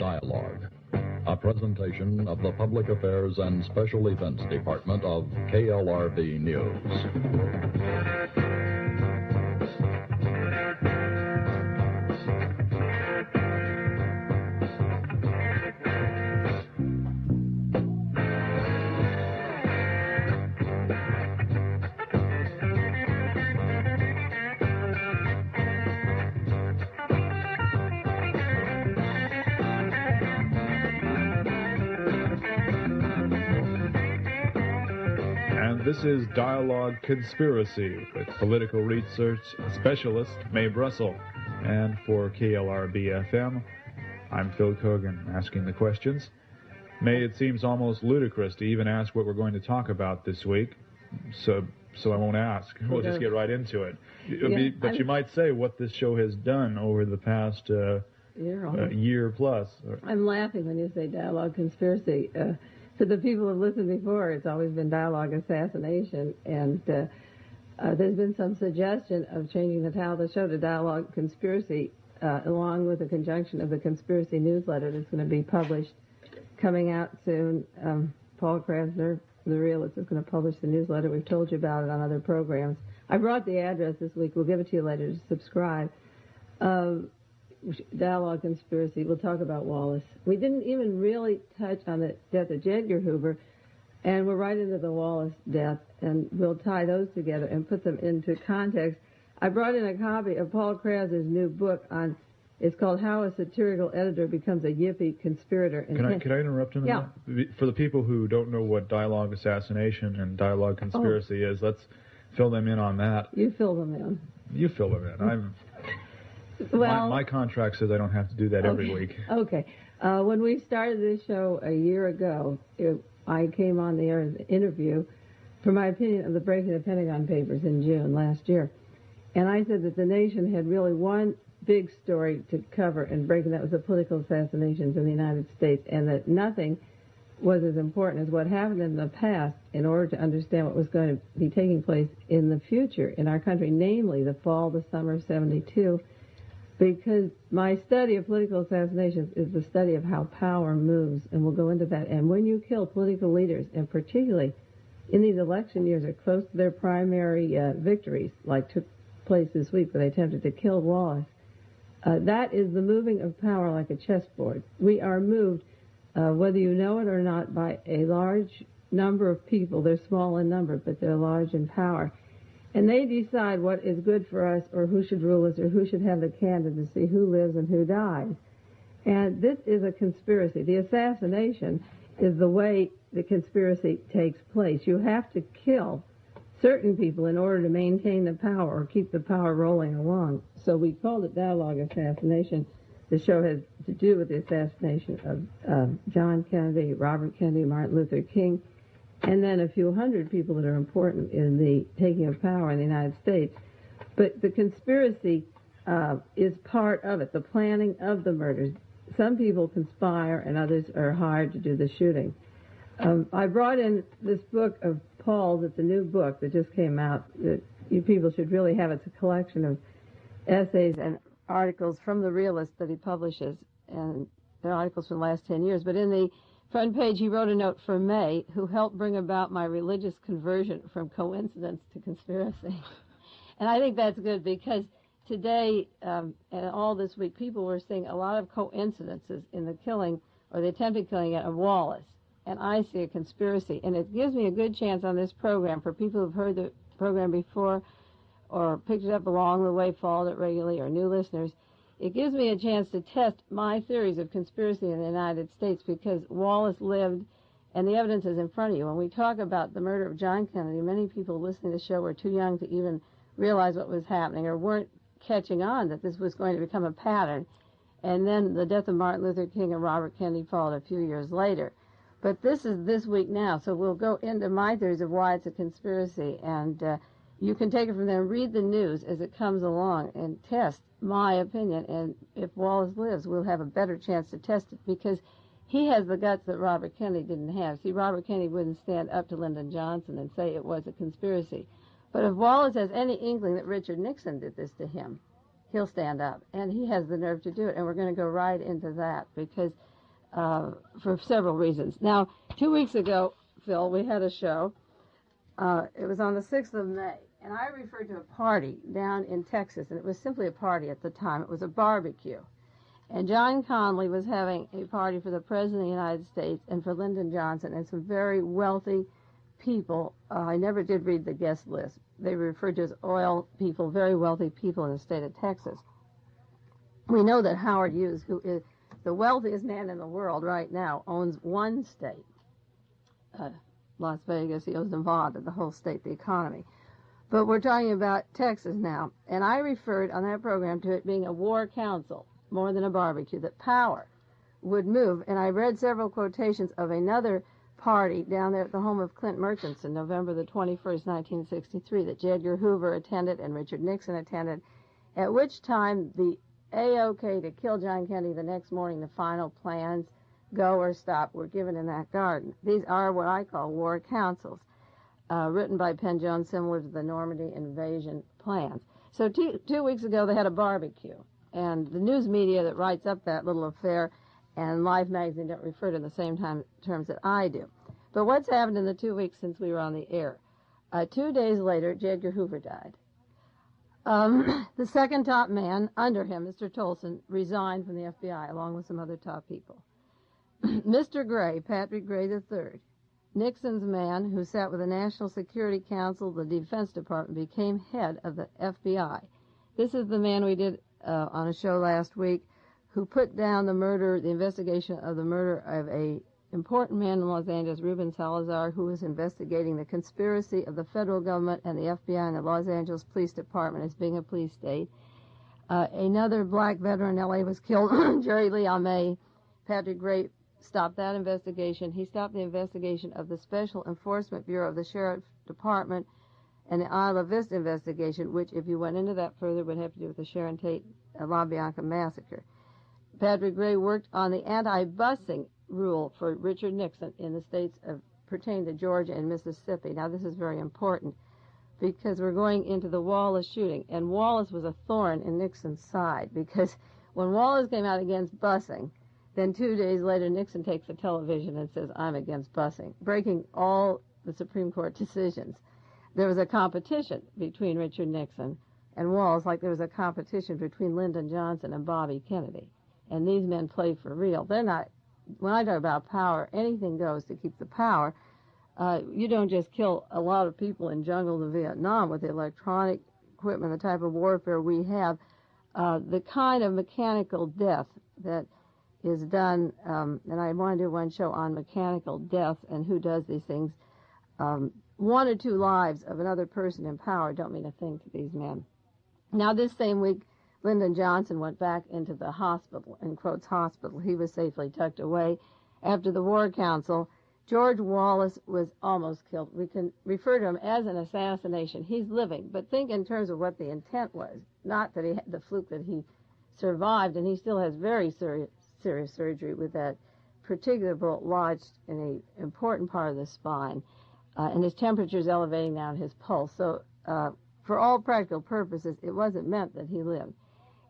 Dialogue, a presentation of the Public Affairs and Special Events Department of KLRB News. This is Dialogue Conspiracy with political research specialist Mae Brussell. And for KLRB-FM, I'm Phil Kogan asking the questions. Mae, it seems almost ludicrous to even ask what we're going to talk about this week, so I won't ask. We'll just get right into it. But you might say what this show has done over the past year plus. I'm laughing when you say Dialogue Conspiracy. For the people who have listened before, it's always been Dialogue Assassination, and there's been some suggestion of changing the title of the show to Dialogue Conspiracy, along with the conjunction of the Conspiracy newsletter that's going to be published, coming out soon. Paul Krasner, the realist, is going to publish the newsletter. We've told you about it on other programs. I brought the address this week. We'll give it to you later to subscribe. Dialogue Conspiracy. We'll talk about Wallace. We didn't even really touch on the death of J. Edgar Hoover, and we're right into the Wallace death, and we'll tie those together and put them into context. I brought in a copy of Paul Krasner's new book on, it's called How a Satirical Editor Becomes a Yippie Conspirator. Can I interrupt in a minute? For the people who don't know what Dialogue Assassination and Dialogue Conspiracy is, let's fill them in on that. You fill them in. You fill them in. Well, my contract says I don't have to do that every week. Okay. When we started this show a year ago, I came on the air as an interview for my opinion of the breaking of the Pentagon Papers in June last year. And I said that the nation had really one big story to cover and break, and that was the political assassinations in the United States, and that nothing was as important as what happened in the past in order to understand what was going to be taking place in the future in our country, namely the fall, the summer of '72. Because my study of political assassinations is the study of how power moves, and we'll go into that. And when you kill political leaders, and particularly in these election years or close to their primary victories, like took place this week where they attempted to kill Wallace, that is the moving of power like a chessboard. We are moved, whether you know it or not, by a large number of people. They're small in number, but they're large in power. And they decide what is good for us, or who should rule us, or who should have the candidacy, who lives and who dies. And this is a conspiracy. The assassination is the way the conspiracy takes place. You have to kill certain people in order to maintain the power or keep the power rolling along. So we called it Dialogue Assassination. The show has to do with the assassination of John Kennedy, Robert Kennedy, Martin Luther King, and then a few hundred people that are important in the taking of power in the United States. But the conspiracy is part of it, the planning of the murders. Some people conspire and others are hired to do the shooting. I brought in this book of Paul's. It's a new book that just came out that you people should really have. It's a collection of essays and articles from the realist that he publishes, and they're articles from the last 10 years. But in the front page, he wrote a note for Mae, who helped bring about my religious conversion from coincidence to conspiracy. And I think that's good because today and all this week, people were seeing a lot of coincidences in the killing or the attempted killing of Wallace. And I see a conspiracy. And it gives me a good chance on this program for people who've heard the program before or picked it up along the way, followed it regularly, or new listeners. It gives me a chance to test my theories of conspiracy in the United States because Wallace lived, and the evidence is in front of you. When we talk about the murder of John Kennedy, many people listening to the show were too young to even realize what was happening or weren't catching on that this was going to become a pattern. And then the death of Martin Luther King and Robert Kennedy followed a few years later. But this is this week now, so we'll go into my theories of why it's a conspiracy, and you can take it from there and read the news as it comes along and test my opinion. And if Wallace lives, we'll have a better chance to test it because he has the guts that Robert Kennedy didn't have. See, Robert Kennedy wouldn't stand up to Lyndon Johnson and say it was a conspiracy. But if Wallace has any inkling that Richard Nixon did this to him, he'll stand up, and he has the nerve to do it. And we're going to go right into that because for several reasons. Now, 2 weeks ago, Phil, we had a show. It was on the 6th of May, and I referred to a party down in Texas, and it was simply a party at the time. It was a barbecue. And John Connally was having a party for the President of the United States and for Lyndon Johnson and some very wealthy people. I never did read the guest list. They were referred to as oil people, very wealthy people in the state of Texas. We know that Howard Hughes, who is the wealthiest man in the world right now, owns one state, Las Vegas. He owns Nevada, the whole state, the economy. But we're talking about Texas now. And I referred on that program to it being a war council, more than a barbecue, that power would move. And I read several quotations of another party down there at the home of Clint Murchison, November the 21st, 1963, that J. Edgar Hoover attended and Richard Nixon attended, at which time the A-OK to kill John Kennedy the next morning, the final plans, go or stop, were given in that garden. These are what I call war councils, written by Penn Jones, similar to the Normandy invasion plans. So two weeks ago, they had a barbecue. And the news media that writes up that little affair and Life magazine don't refer to it in the same terms that I do. But what's happened in the 2 weeks since we were on the air? 2 days later, J. Edgar Hoover died. The second top man under him, Mr. Tolson, resigned from the FBI along with some other top people. Mr. Gray, Patrick Gray III, Nixon's man who sat with the National Security Council, the Defense Department, became head of the FBI. This is the man we did on a show last week who put down the investigation of the murder of a important man in Los Angeles, Ruben Salazar, who was investigating the conspiracy of the federal government and the FBI and the Los Angeles Police Department as being a police state. Another black veteran in L.A. was killed, Jerry Lee May. Patrick Gray stopped that investigation. He stopped the investigation of the Special Enforcement Bureau of the Sheriff's Department and the Isla Vista investigation, which, if you went into that further, would have to do with the Sharon Tate La Bianca massacre. Patrick Gray worked on the anti-busing rule for Richard Nixon in the states pertaining to Georgia and Mississippi. Now, this is very important because we're going into the Wallace shooting, and Wallace was a thorn in Nixon's side because when Wallace came out against busing, then 2 days later Nixon takes the television and says, "I'm against busing," breaking all the Supreme Court decisions. There was a competition between Richard Nixon and Wallace, like there was a competition between Lyndon Johnson and Bobby Kennedy. And these men played for real. They're not, when I talk about power, anything goes to keep the power. You don't just kill a lot of people in jungles of Vietnam with the electronic equipment, the type of warfare we have. The kind of mechanical death that is done, and I want to do one show on mechanical death and who does these things. 1 or 2 lives of another person in power don't mean a thing to these men. Now, this same week, Lyndon Johnson went back into the hospital, in quotes, hospital. He was safely tucked away. After the War Council, George Wallace was almost killed. We can refer to him as an assassination. He's living, but think in terms of what the intent was. Not that he had the fluke that he survived, and he still has very serious surgery with that particular bullet lodged in an important part of the spine, and his temperature is elevating now and his pulse. So for all practical purposes, it wasn't meant that he lived.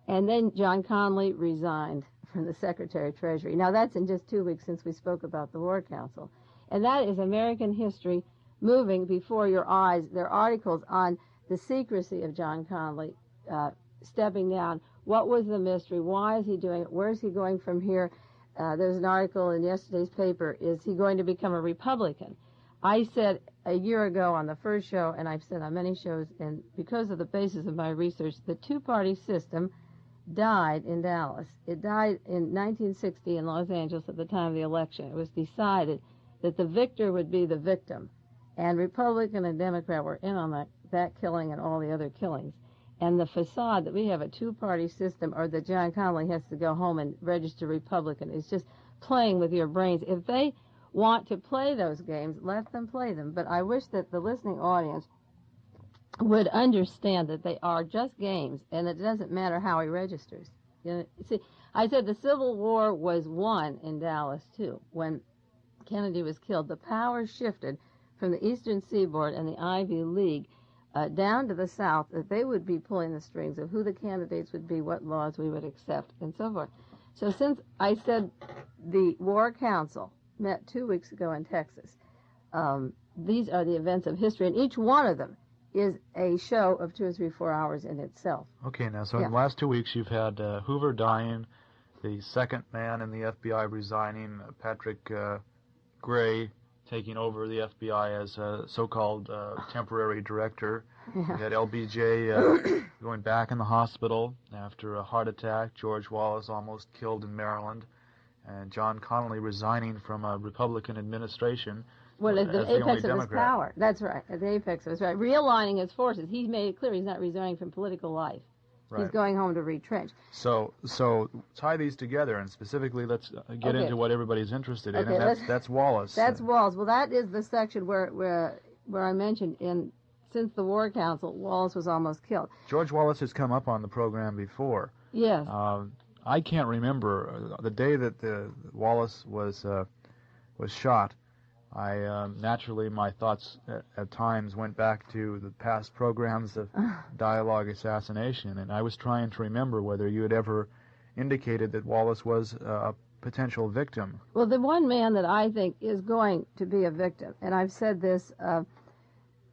And then John Connally resigned from the Secretary of Treasury. Now, that's in just 2 weeks since we spoke about the War Council. And that is American history moving before your eyes. There are articles on the secrecy of John Connally stepping down. What was the mystery? Why is he doing it? Where is he going from here? There's an article in yesterday's paper, is he going to become a Republican? I said a year ago on the first show, and I've said on many shows, and because of the basis of my research, the two-party system died in Dallas. It died in 1960 in Los Angeles at the time of the election. It was decided that the victor would be the victim, and Republican and Democrat were in on that killing and all the other killings. And the facade that we have a two-party system, or that John Connally has to go home and register Republican, is just playing with your brains. If they want to play those games, let them play them. But I wish that the listening audience would understand that they are just games, and it doesn't matter how he registers. You know, see, I said the Civil War was won in Dallas, too. When Kennedy was killed, the power shifted from the Eastern Seaboard and the Ivy League down to the South, that they would be pulling the strings of who the candidates would be, what laws we would accept, and so forth. So since I said the War Council met 2 weeks ago in Texas, these are the events of history, and each one of them is a show of 2 or 3, 4 hours in itself. Okay, now, so in the last 2 weeks you've had Hoover dying, the second man in the FBI resigning, Patrick Gray taking over the FBI as a so-called temporary director. You had LBJ going back in the hospital after a heart attack, George Wallace almost killed in Maryland, and John Connally resigning from a Republican administration. Well, at the apex of his Democrat. power. That's right, at the apex of his power. Realigning his forces. He's made it clear he's not resigning from political life. Right. He's going home to retrench. So tie these together, and specifically let's get into what everybody's interested in, and that's Wallace. That's Wallace. Well, that is the section where I mentioned since the War Council, Wallace was almost killed. George Wallace has come up on the program before. Yes. I can't remember the day that Wallace was shot. Naturally, my thoughts at times went back to the past programs of dialogue assassination, and I was trying to remember whether you had ever indicated that Wallace was a potential victim. Well, the one man that I think is going to be a victim, and I've said this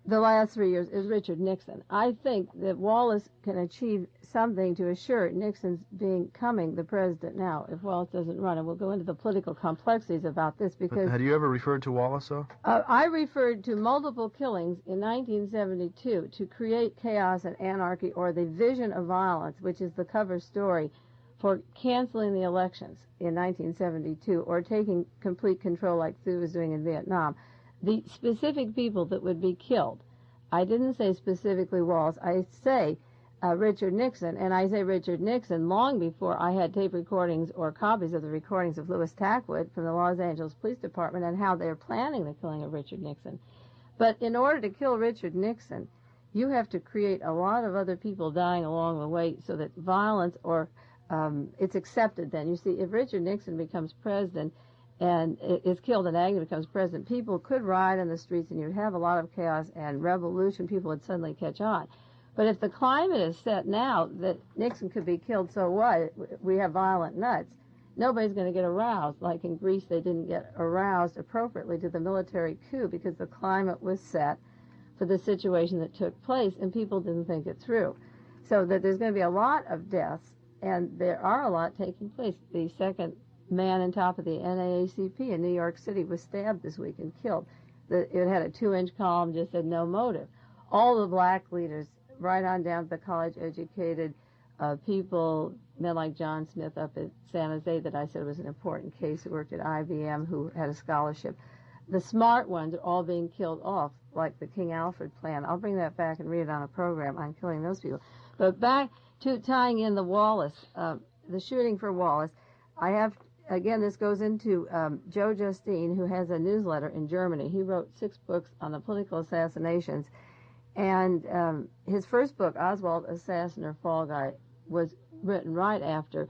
the last 3 years, is Richard Nixon. I think that Wallace can achieve something to assure Nixon's becoming the president now if Wallace doesn't run. And we'll go into the political complexities about this because... But had you ever referred to Wallace, though? I referred to multiple killings in 1972 to create chaos and anarchy, or the vision of violence, which is the cover story for canceling the elections in 1972 or taking complete control like Thieu was doing in Vietnam. The specific people that would be killed, I didn't say specifically Wallace, I say Richard Nixon, and I say Richard Nixon long before I had tape recordings or copies of the recordings of Louis Tackwood from the Los Angeles Police Department and how they're planning the killing of Richard Nixon. But in order to kill Richard Nixon, you have to create a lot of other people dying along the way so that violence or it's accepted then. You see, if Richard Nixon becomes president and is killed and Agnew becomes president, people could riot in the streets and you'd have a lot of chaos and revolution. People would suddenly catch on. But if the climate is set now that Nixon could be killed, so what? We have violent nuts. Nobody's going to get aroused. Like in Greece, they didn't get aroused appropriately to the military coup because the climate was set for the situation that took place and people didn't think it through. So that there's going to be a lot of deaths, and there are a lot taking place. The second man on top of the NAACP in New York City was stabbed this week and killed. It had a 2-inch column, just said no motive. All the black leaders, right on down to the college-educated people, men like John Smith up at San Jose that I said was an important case, who worked at IBM, who had a scholarship. The smart ones are all being killed off, like the King Alfred plan. I'll bring that back and read it on a program on killing those people. But back to tying in the Wallace, the shooting for Wallace, I have... Again, this goes into Joe Justine, who has a newsletter in Germany. He wrote 6 books on the political assassinations. And his first book, Oswald, Assassin or Fall Guy, was written right after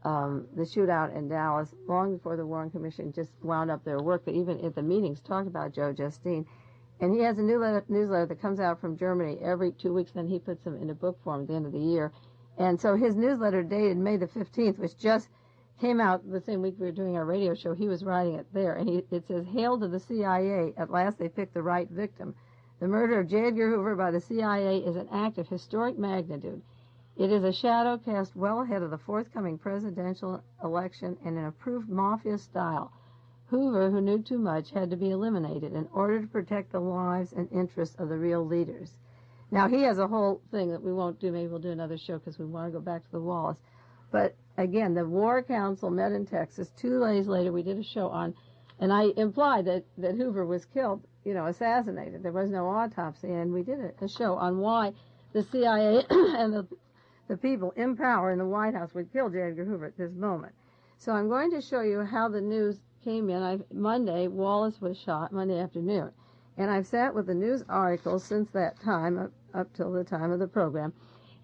the shootout in Dallas, long before the Warren Commission just wound up their work. But even at the meetings, talked about Joe Justine. And he has a newsletter that comes out from Germany every 2 weeks, then he puts them in a book form at the end of the year. And so his newsletter dated May the 15th, which just came out the same week we were doing our radio show. He was writing it there, and it says, "Hail to the CIA, at last they picked the right victim. The murder of J. Edgar Hoover by the CIA is an act of historic magnitude. It is a shadow cast well ahead of the forthcoming presidential election in an approved mafia style. Hoover, who knew too much, had to be eliminated in order to protect the lives and interests of the real leaders." Now, he has a whole thing that we won't do. Maybe we'll do another show because we want to go back to the Wallace. But again, the War Council met in Texas. 2 days later, we did a show on, and I implied that Hoover was killed, assassinated. There was no autopsy, and we did a show on why the CIA and the people in power in the White House would kill J. Edgar Hoover at this moment. So I'm going to show you how the news came in. Monday, Wallace was shot, Monday afternoon. And I've sat with the news articles since that time, up till the time of the program.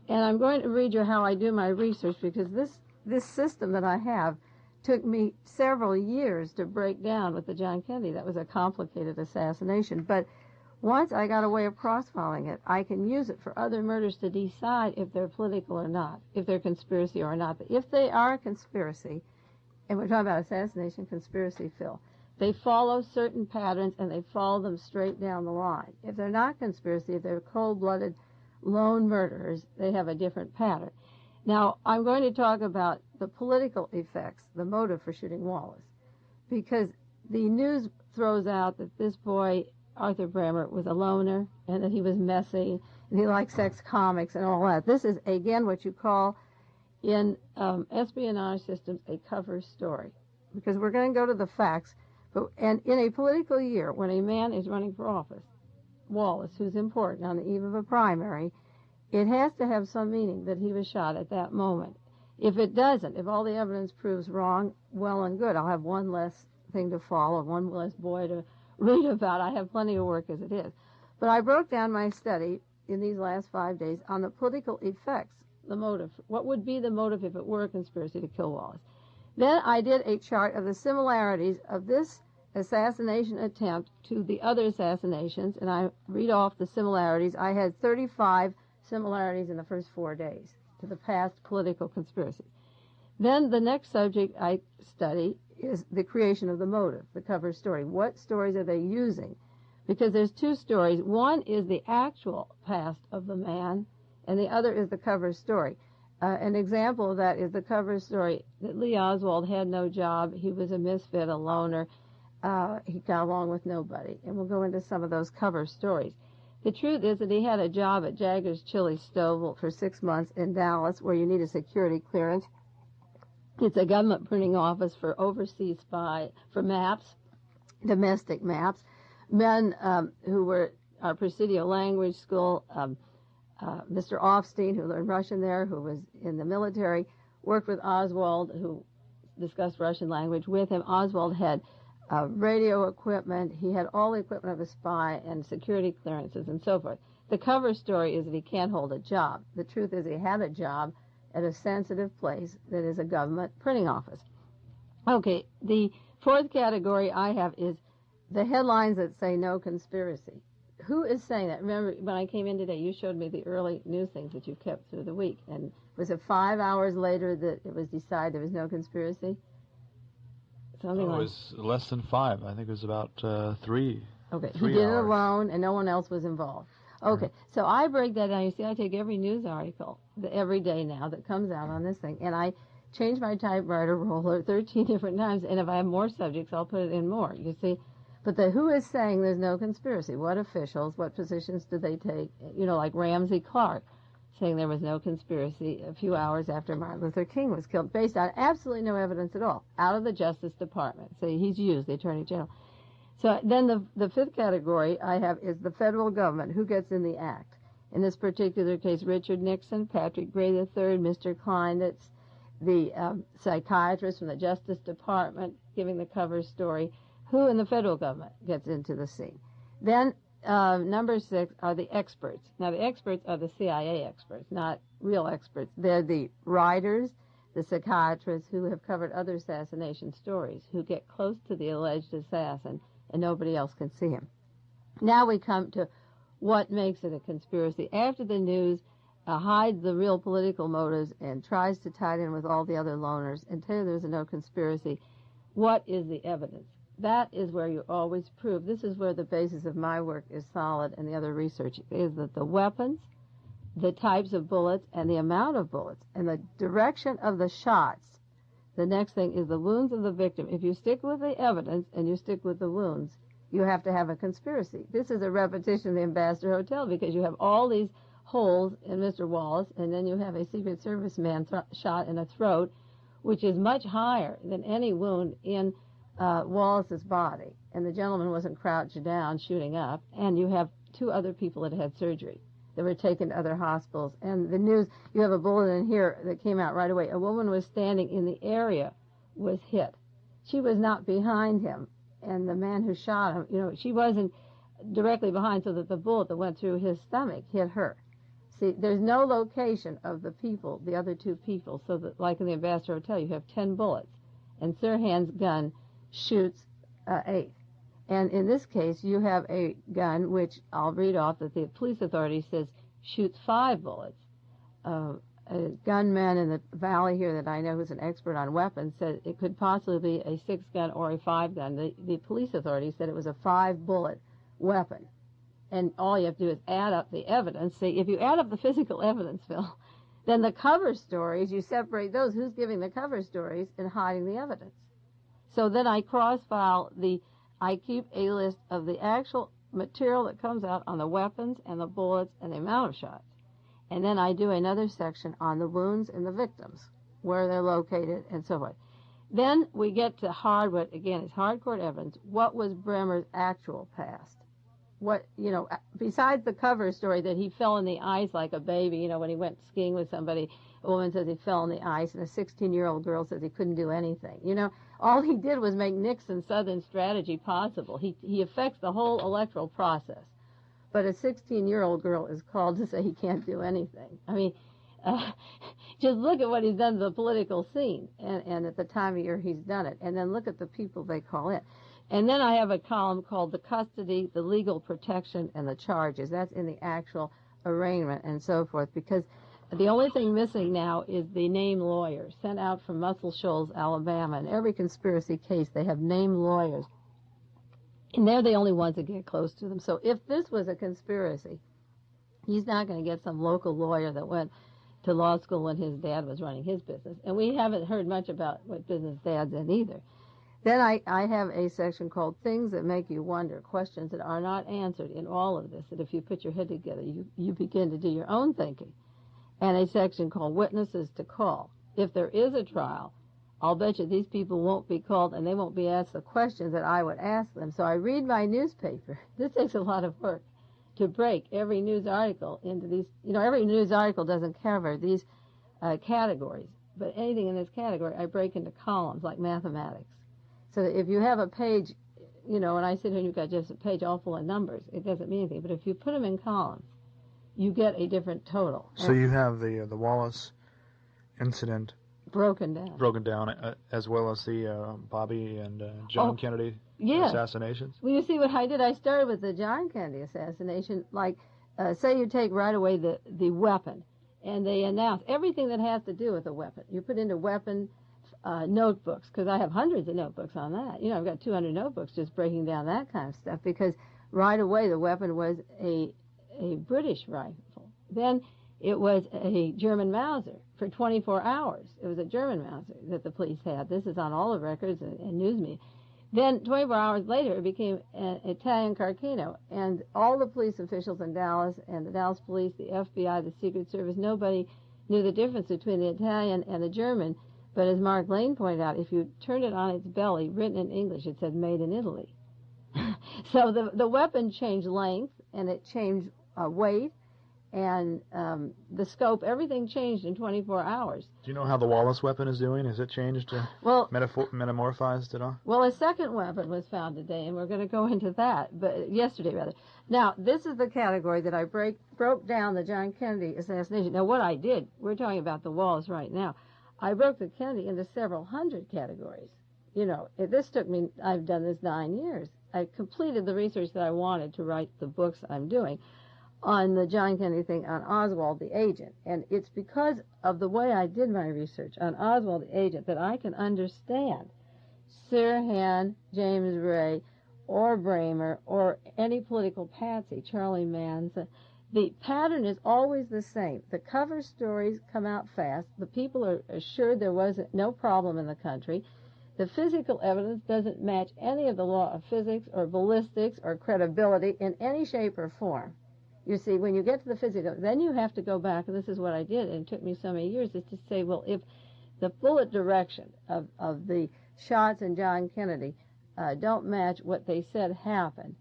And I'm going to read you how I do my research, because this system that I have took me several years to break down with the John Kennedy. That was a complicated assassination. But Once I got a way of cross-following it, I can use it for other murders to decide if they're political or not, if they're conspiracy or not. But if they are a conspiracy, and we're talking about assassination conspiracy, Phil, they follow certain patterns and they follow them straight down the line. If they're not conspiracy, if they're cold-blooded lone murderers, they have a different pattern. Now, I'm going to talk about the political effects, the motive for shooting Wallace, because the news throws out that this boy, Arthur Bremer, was a loner and that he was messy and he liked sex comics and all that. This is, again, what you call in espionage systems a cover story, because we're going to go to the facts. And in a political year, when a man is running for office, Wallace, who's important on the eve of a primary, it has to have some meaning that he was shot at that moment. If it doesn't, if all the evidence proves wrong, well and good. I'll have one less thing to follow, one less boy to read about. I have plenty of work as it is. But I broke down my study in these last 5 days on the political effects, the motive. What would be the motive if it were a conspiracy to kill Wallace? Then I did a chart of the similarities of this assassination attempt to the other assassinations, and I read off the similarities. I had 35 similarities in the first 4 days to the past political conspiracy. Then the next subject I study is the creation of the motive, the cover story. What stories are they using? Because there's two stories. One is the actual past of the man, and the other is the cover story. An example of that is the cover story that Lee Oswald had no job. He was a misfit, a loner. He got along with nobody. And we'll go into some of those cover stories. The truth is that he had a job at Jagger's Chili Stove for 6 months in Dallas, where you need a security clearance. It's a government printing office for overseas spy, for maps, domestic maps. Men who were our Presidio language school, Mr. Offstein, who learned Russian there, who was in the military, worked with Oswald, who discussed Russian language with him. Oswald had radio equipment. He had all the equipment of a spy and security clearances and so forth. The cover story is that he can't hold a job. The truth is he had a job at a sensitive place that is a government printing office. Okay, the fourth category I have is the headlines that say no conspiracy. Who is saying that? Remember, when I came in today, you showed me the early news things that you kept through the week. And was it 5 hours later that it was decided there was no conspiracy? Something like... It was less than 5. I think it was about 3. Okay, 3 he did it hours. alone and no one else was involved. Okay, so I break that down. You see, I take every news article every day now that comes out on this thing, and I change my typewriter roller 13 different times, and if I have more subjects, I'll put it in more, you see. But who is saying there's no conspiracy? What officials, what positions do they take? You know, like Ramsey Clark saying there was no conspiracy a few hours after Martin Luther King was killed, based on absolutely no evidence at all, out of the Justice Department. So he's used, the Attorney General. So then the fifth category I have is the federal government, who gets in the act. In this particular case, Richard Nixon, Patrick Gray III, Mr. Klein, that's the psychiatrist from the Justice Department giving the cover story. Who in the federal government gets into the scene? Then number 6 are the experts. Now, the experts are the CIA experts, not real experts. They're the writers, the psychiatrists who have covered other assassination stories, who get close to the alleged assassin and nobody else can see him. Now we come to what makes it a conspiracy. After the news hides the real political motives and tries to tie it in with all the other loners and tell you there's no conspiracy, what is the evidence? That is where you always prove. This is where the basis of my work is solid and the other research is that the weapons, the types of bullets, and the amount of bullets, and the direction of the shots. The next thing is the wounds of the victim. If you stick with the evidence and you stick with the wounds, you have to have a conspiracy. This is a repetition of the Ambassador Hotel because you have all these holes in Mr. Wallace, and then you have a Secret Service man shot in the throat, which is much higher than any wound in Wallace's body. And the gentleman wasn't crouched down shooting up. And you have 2 other people that had surgery that were taken to other hospitals. And the news, you have a bulletin here that came out right away. A woman was standing in the area, was hit. She was not behind him. And the man who shot him, you know, she wasn't directly behind, so that the bullet that went through his stomach hit her. See, there's no location of the people, the other 2 people, so that, like in the Ambassador Hotel, you have 10 bullets. And Sirhan's gun shoots 8. And in this case, you have a gun, which I'll read off, that the police authority says shoots 5 bullets. A gunman in the valley here that I know who's an expert on weapons said it could possibly be a 6-gun or a 5-gun. The police authority said it was a 5-bullet weapon. And all you have to do is add up the evidence. See, if you add up the physical evidence, Phil, then the cover stories, you separate those. Who's giving the cover stories and hiding the evidence? So then I cross-file I keep a list of the actual material that comes out on the weapons and the bullets and the amount of shots. And then I do another section on the wounds and the victims, where they're located and so forth. Then we get to what again is hardcore evidence. What was Bremer's actual past? What, besides the cover story that he fell in the ice like a baby, when he went skiing with somebody, a woman says he fell in the ice, and a 16-year-old girl says he couldn't do anything. All he did was make Nixon's Southern strategy possible. He affects the whole electoral process. But a 16-year-old girl is called to say he can't do anything. I mean, just look at what he's done to the political scene, and at the time of year he's done it. And then look at the people they call in. And then I have a column called the custody, the legal protection, and the charges. That's in the actual arraignment and so forth, because the only thing missing now is the named lawyers sent out from Muscle Shoals, Alabama. In every conspiracy case, they have named lawyers. And they're the only ones that get close to them. So if this was a conspiracy, he's not going to get some local lawyer that went to law school when his dad was running his business. And we haven't heard much about what business dad's in either. Then I have a section called Things That Make You Wonder, questions that are not answered in all of this, that if you put your head together, you begin to do your own thinking. And a section called Witnesses to Call. If there is a trial, I'll bet you these people won't be called and they won't be asked the questions that I would ask them. So I read my newspaper. This takes a lot of work to break every news article into these. Every news article doesn't cover these categories, but anything in this category I break into columns like mathematics. So that if you have a page, when I sit here and you've got just a page all full of numbers, it doesn't mean anything. But if you put them in columns, you get a different total. So you have the Wallace incident broken down, as well as the Bobby and John Kennedy assassinations. Well, you see what I did? I started with the John Kennedy assassination. Like, say you take right away the weapon, and they announce everything that has to do with the weapon. You put into weapon notebooks, because I have hundreds of notebooks on that. I've got 200 notebooks just breaking down that kind of stuff, because right away the weapon was a British rifle. Then it was a German Mauser for 24 hours. It was a German Mauser that the police had. This is on all the records and news media. Then 24 hours later, it became an Italian Carcano. And all the police officials in Dallas, and the Dallas police, the FBI, the Secret Service, nobody knew the difference between the Italian and the German. But as Mark Lane pointed out, if you turned it on its belly, written in English, it said made in Italy. So the weapon changed length, and it changed weight, and the scope, everything changed in 24 hours. Do you know how the Wallace weapon is doing? Has it changed, metamorphized at all? Well, a second weapon was found today, and we're going to go into that, but yesterday rather. Now, this is the category that I broke down the John Kennedy assassination. Now, what I did, we're talking about the Wallace right now, I broke the Kennedy into several hundred categories. This took me, I've done this 9 years. I completed the research that I wanted to write the books I'm doing on the John Kennedy thing, on Oswald the agent. And it's because of the way I did my research on Oswald the agent that I can understand Sirhan, James Ray, or Bramer, or any political patsy, Charlie Manson. The pattern is always the same. The cover stories come out fast. The people are assured there was no problem in the country. The physical evidence doesn't match any of the law of physics or ballistics or credibility in any shape or form. You see, when you get to the physical, then you have to go back, and this is what I did, and it took me so many years, is to say, well, if the bullet direction of the shots in John Kennedy don't match what they said happened,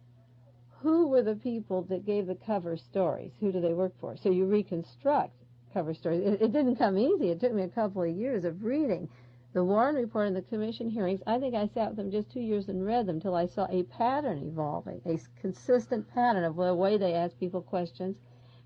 who were the people that gave the cover stories? Who do they work for? So you reconstruct cover stories. It didn't come easy. It took me a couple of years of reading the Warren Report and the Commission hearings. I think I sat with them just 2 years and read them till I saw a pattern evolving, a consistent pattern of the way they asked people questions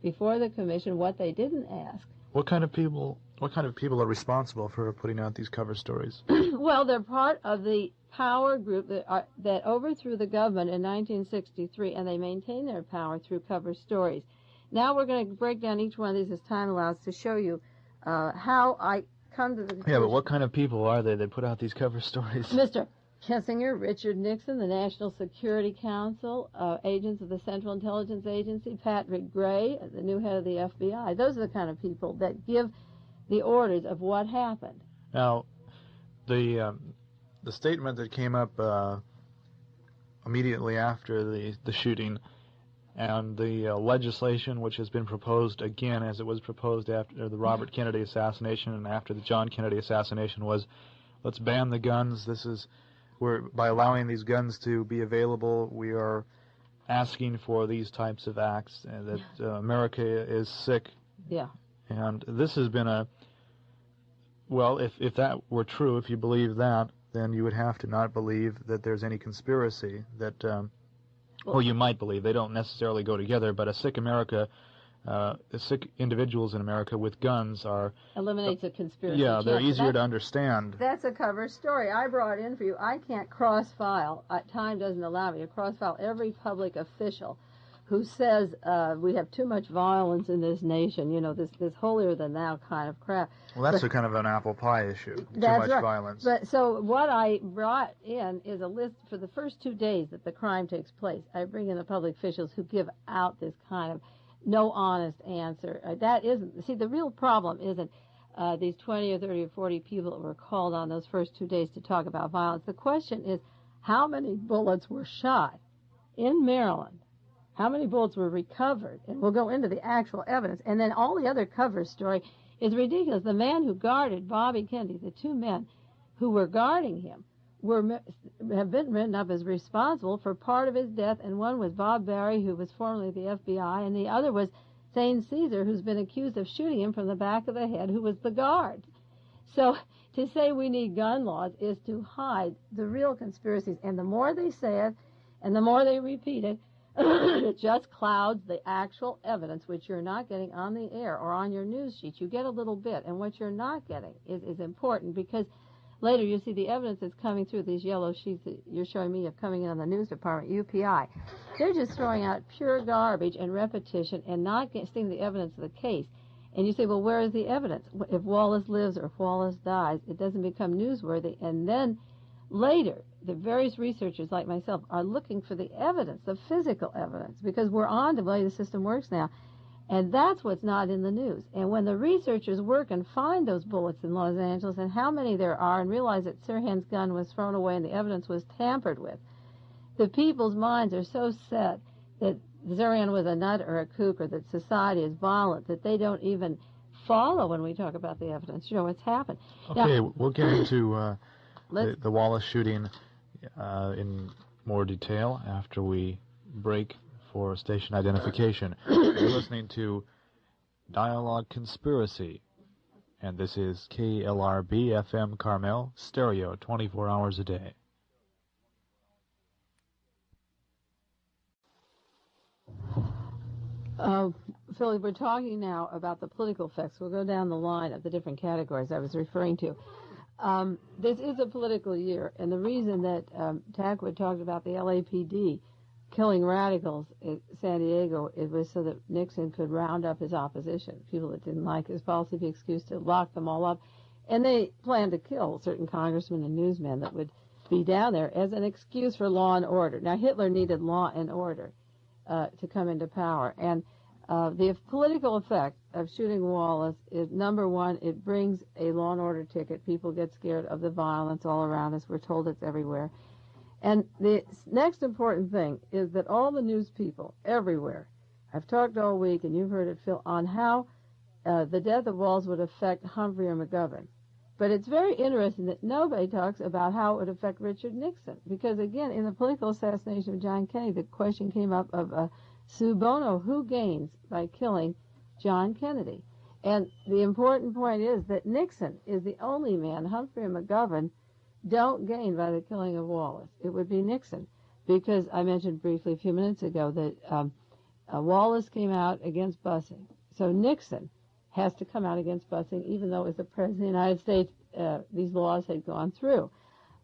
before the Commission, what they didn't ask. What kind of people What kind of people are responsible for putting out these cover stories? Well, they're part of the power group that overthrew the government in 1963, and they maintain their power through cover stories. Now we're going to break down each one of these as time allows to show you how I come to the conclusion. Yeah, but what kind of people are they that put out these cover stories? Mr. Kissinger, Richard Nixon, the National Security Council, agents of the Central Intelligence Agency, Patrick Gray, the new head of the FBI. Those are the kind of people that give the orders of what happened. Now, the statement that came up immediately after the shooting, and the legislation which has been proposed again, as it was proposed after the Robert Kennedy assassination and after the John Kennedy assassination, was let's ban the guns. By allowing these guns to be available, we are asking for these types of acts, and that America is sick. Yeah. And this has been well, if that were true, if you believe that, then you would have to not believe that there's any conspiracy that, well, you might believe. They don't necessarily go together, but a sick America, sick individuals in America with guns are... Eliminates a conspiracy. Yeah, they're easier to understand. That's a cover story I brought in for you. I can't cross-file. Time doesn't allow me to cross-file every public official who says we have too much violence in this nation, this holier-than-thou kind of crap. Well, that's a kind of an apple pie issue, too much violence. But so what I brought in is a list for the first 2 days that the crime takes place. I bring in the public officials who give out this kind of no honest answer. That isn't, see, the real problem isn't these 20 or 30 or 40 people that were called on those first 2 days to talk about violence. The question is, how many bullets were shot in Maryland? How many bullets were recovered? And we'll go into the actual evidence. And then all the other cover story is ridiculous. The man who guarded Bobby Kennedy, the two men who were guarding him, have been written up as responsible for part of his death, and one was Bob Barry, who was formerly the FBI, and the other was Zane Caesar, who's been accused of shooting him from the back of the head, who was the guard. So to say we need gun laws is to hide the real conspiracies, and the more they say it, and the more they repeat it, it just clouds the actual evidence, which you're not getting on the air or on your news sheet. You get a little bit, and what you're not getting is important, because later you see the evidence that's coming through these yellow sheets that you're showing me of coming in on the news department, UPI. They're just throwing out pure garbage and repetition and not seeing the evidence of the case. And you say, well, where is the evidence? If Wallace lives or if Wallace dies, it doesn't become newsworthy. And then later, the various researchers like myself are looking for the evidence, the physical evidence, because we're on to the way the system works now. And that's what's not in the news. And when the researchers work and find those bullets in Los Angeles and how many there are and realize that Sirhan's gun was thrown away and the evidence was tampered with, the people's minds are so set that Sirhan was a nut or a kook or that society is violent that they don't even follow when we talk about the evidence. You know what's happened. Okay, now, we'll get into the Wallace shooting in more detail after we break for station identification. You're listening to Dialogue Conspiracy, and this is KLRB FM Carmel, stereo 24 hours a day. Philly, we're talking now about the political effects. We'll go down the line of the different categories I was referring to. This is a political year, and the reason that Tackwood talked about the LAPD killing radicals in San Diego, it was so that Nixon could round up his opposition, people that didn't like his policy, be excused to lock them all up. And they planned to kill certain congressmen and newsmen that would be down there as an excuse for law and order. Now, Hitler needed law and order to come into power. And the political effect of shooting Wallace is, number one, it brings a law and order ticket. People get scared of the violence all around us. We're told it's everywhere. And the next important thing is that all the news people everywhere, I've talked all week, and you've heard it, Phil, on how the death of Wallace would affect Humphrey or McGovern. But it's very interesting that nobody talks about how it would affect Richard Nixon. Because, again, in the political assassination of John Kennedy, the question came up of Sue Bono, who gains by killing John Kennedy? And the important point is that Nixon is the only man, Humphrey and McGovern, don't gain by the killing of Wallace. It would be Nixon, because I mentioned briefly a few minutes ago that Wallace came out against busing. So Nixon has to come out against busing, even though as the President of the United States, these laws had gone through.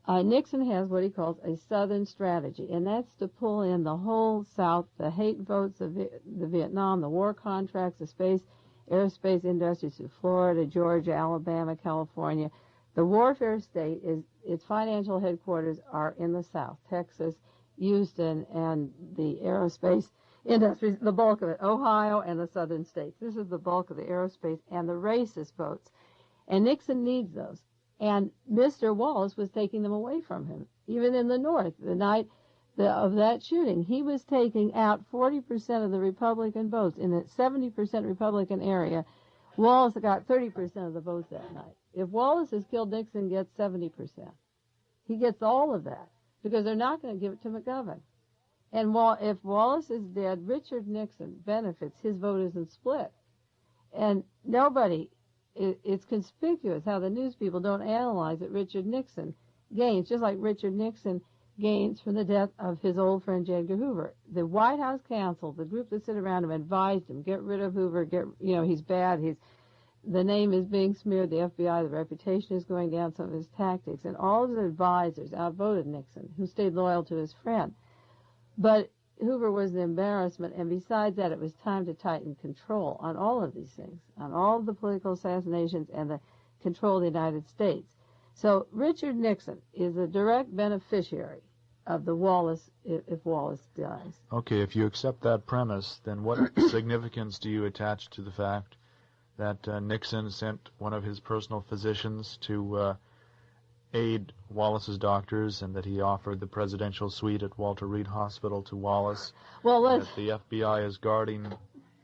Nixon has what he calls a Southern strategy, and that's to pull in the whole South, the hate votes, the Vietnam, the war contracts, the aerospace industries through Florida, Georgia, Alabama, California. The warfare state its financial headquarters are in the South, Texas, Houston, and the aerospace industries, the bulk of it, Ohio and the southern states. This is the bulk of the aerospace and the racist votes. And Nixon needs those. And Mr. Wallace was taking them away from him. Even in the North, the night of that shooting, he was taking out 40% of the Republican votes. In a 70% Republican area, Wallace got 30% of the votes that night. If Wallace is killed, Nixon gets 70%. He gets all of that because they're not going to give it to McGovern. And if Wallace is dead, Richard Nixon benefits. His vote isn't split. And it's conspicuous how the news people don't analyze that Richard Nixon gains, just like Richard Nixon gains from the death of his old friend J. Edgar Hoover. The White House counsel, the group that sit around him, advised him, get rid of Hoover, he's bad, the name is being smeared, the FBI, the reputation is going down, some of his tactics, and all of his advisors outvoted Nixon, who stayed loyal to his friend. But Hoover was an embarrassment, and besides that, it was time to tighten control on all of these things, on all of the political assassinations and the control of the United States. So Richard Nixon is a direct beneficiary of the Wallace, if Wallace dies. Okay, if you accept that premise, then what significance do you attach to the fact that Nixon sent one of his personal physicians to aid Wallace's doctors, and that he offered the presidential suite at Walter Reed Hospital to Wallace? Well, that the FBI is guarding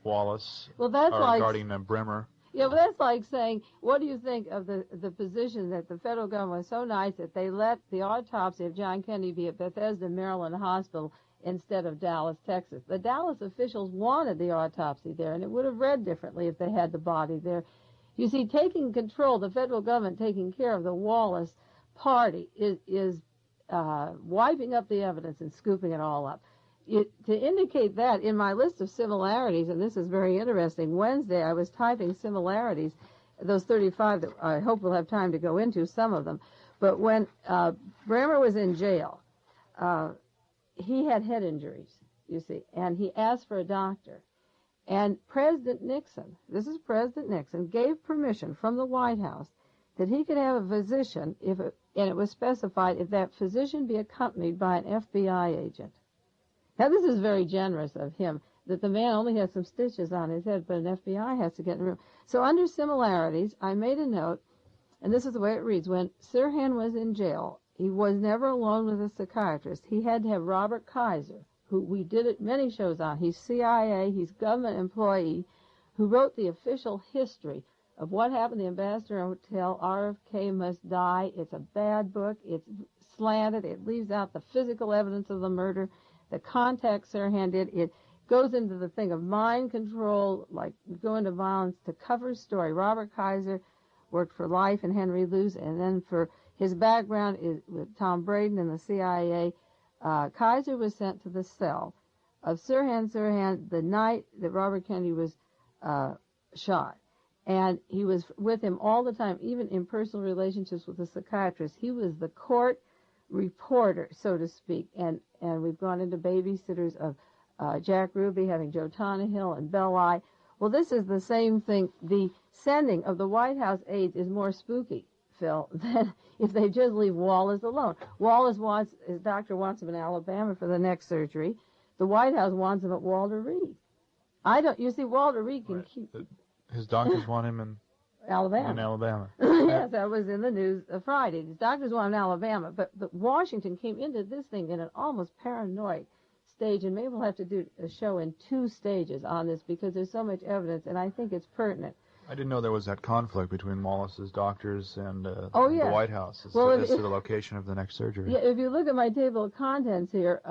Wallace, guarding Bremer. Yeah, but that's like saying, what do you think of the position that the federal government was so nice that they let the autopsy of John Kennedy be at Bethesda, Maryland Hospital instead of Dallas, Texas? The Dallas officials wanted the autopsy there, and it would have read differently if they had the body there. You see, taking control, the federal government taking care of the Wallace party is wiping up the evidence and scooping it all up. To indicate that, in my list of similarities, and this is very interesting, Wednesday I was typing similarities, those 35 that I hope we'll have time to go into, some of them. But when Bremer was in jail, he had head injuries, you see, and he asked for a doctor. And President Nixon, this is President Nixon, gave permission from the White House that he could have a physician, and it was specified if that physician be accompanied by an FBI agent. Now, this is very generous of him, that the man only has some stitches on his head, but an FBI has to get in the room. So under similarities, I made a note, and this is the way it reads. When Sirhan was in jail, he was never alone with a psychiatrist. He had to have Robert Kaiser, who we did many shows on. He's CIA, he's government employee, who wrote the official history of what happened at the Ambassador Hotel. RFK Must Die. It's a bad book. It's slanted. It leaves out the physical evidence of the murder. The contact Sirhan did, it goes into the thing of mind control, like go into violence to cover story. Robert Kaiser worked for Life and Henry Luce, and then for his background is with Tom Braden and the CIA. Kaiser was sent to the cell of Sirhan the night that Robert Kennedy was shot. And he was with him all the time, even in personal relationships with the psychiatrist. He was the court reporter, so to speak, and we've gone into babysitters of Jack Ruby, having Joe Tannehill and Belli. Well, this is the same thing. The sending of the White House aides is more spooky, Phil, than if they just leave Wallace alone. His doctor wants him in Alabama for the neck surgery. The White House wants him at Walter Reed. You see, Walter Reed can keep... His doctors want him in Alabama. Yes, that was in the news Friday. His doctors want him in Alabama, but Washington came into this thing in an almost paranoid stage, and maybe we'll have to do a show in 2 stages on this because there's so much evidence, and I think it's pertinent. I didn't know there was that conflict between Wallace's doctors and the White House as to the location of the next surgery. Yeah, if you look at my table of contents here,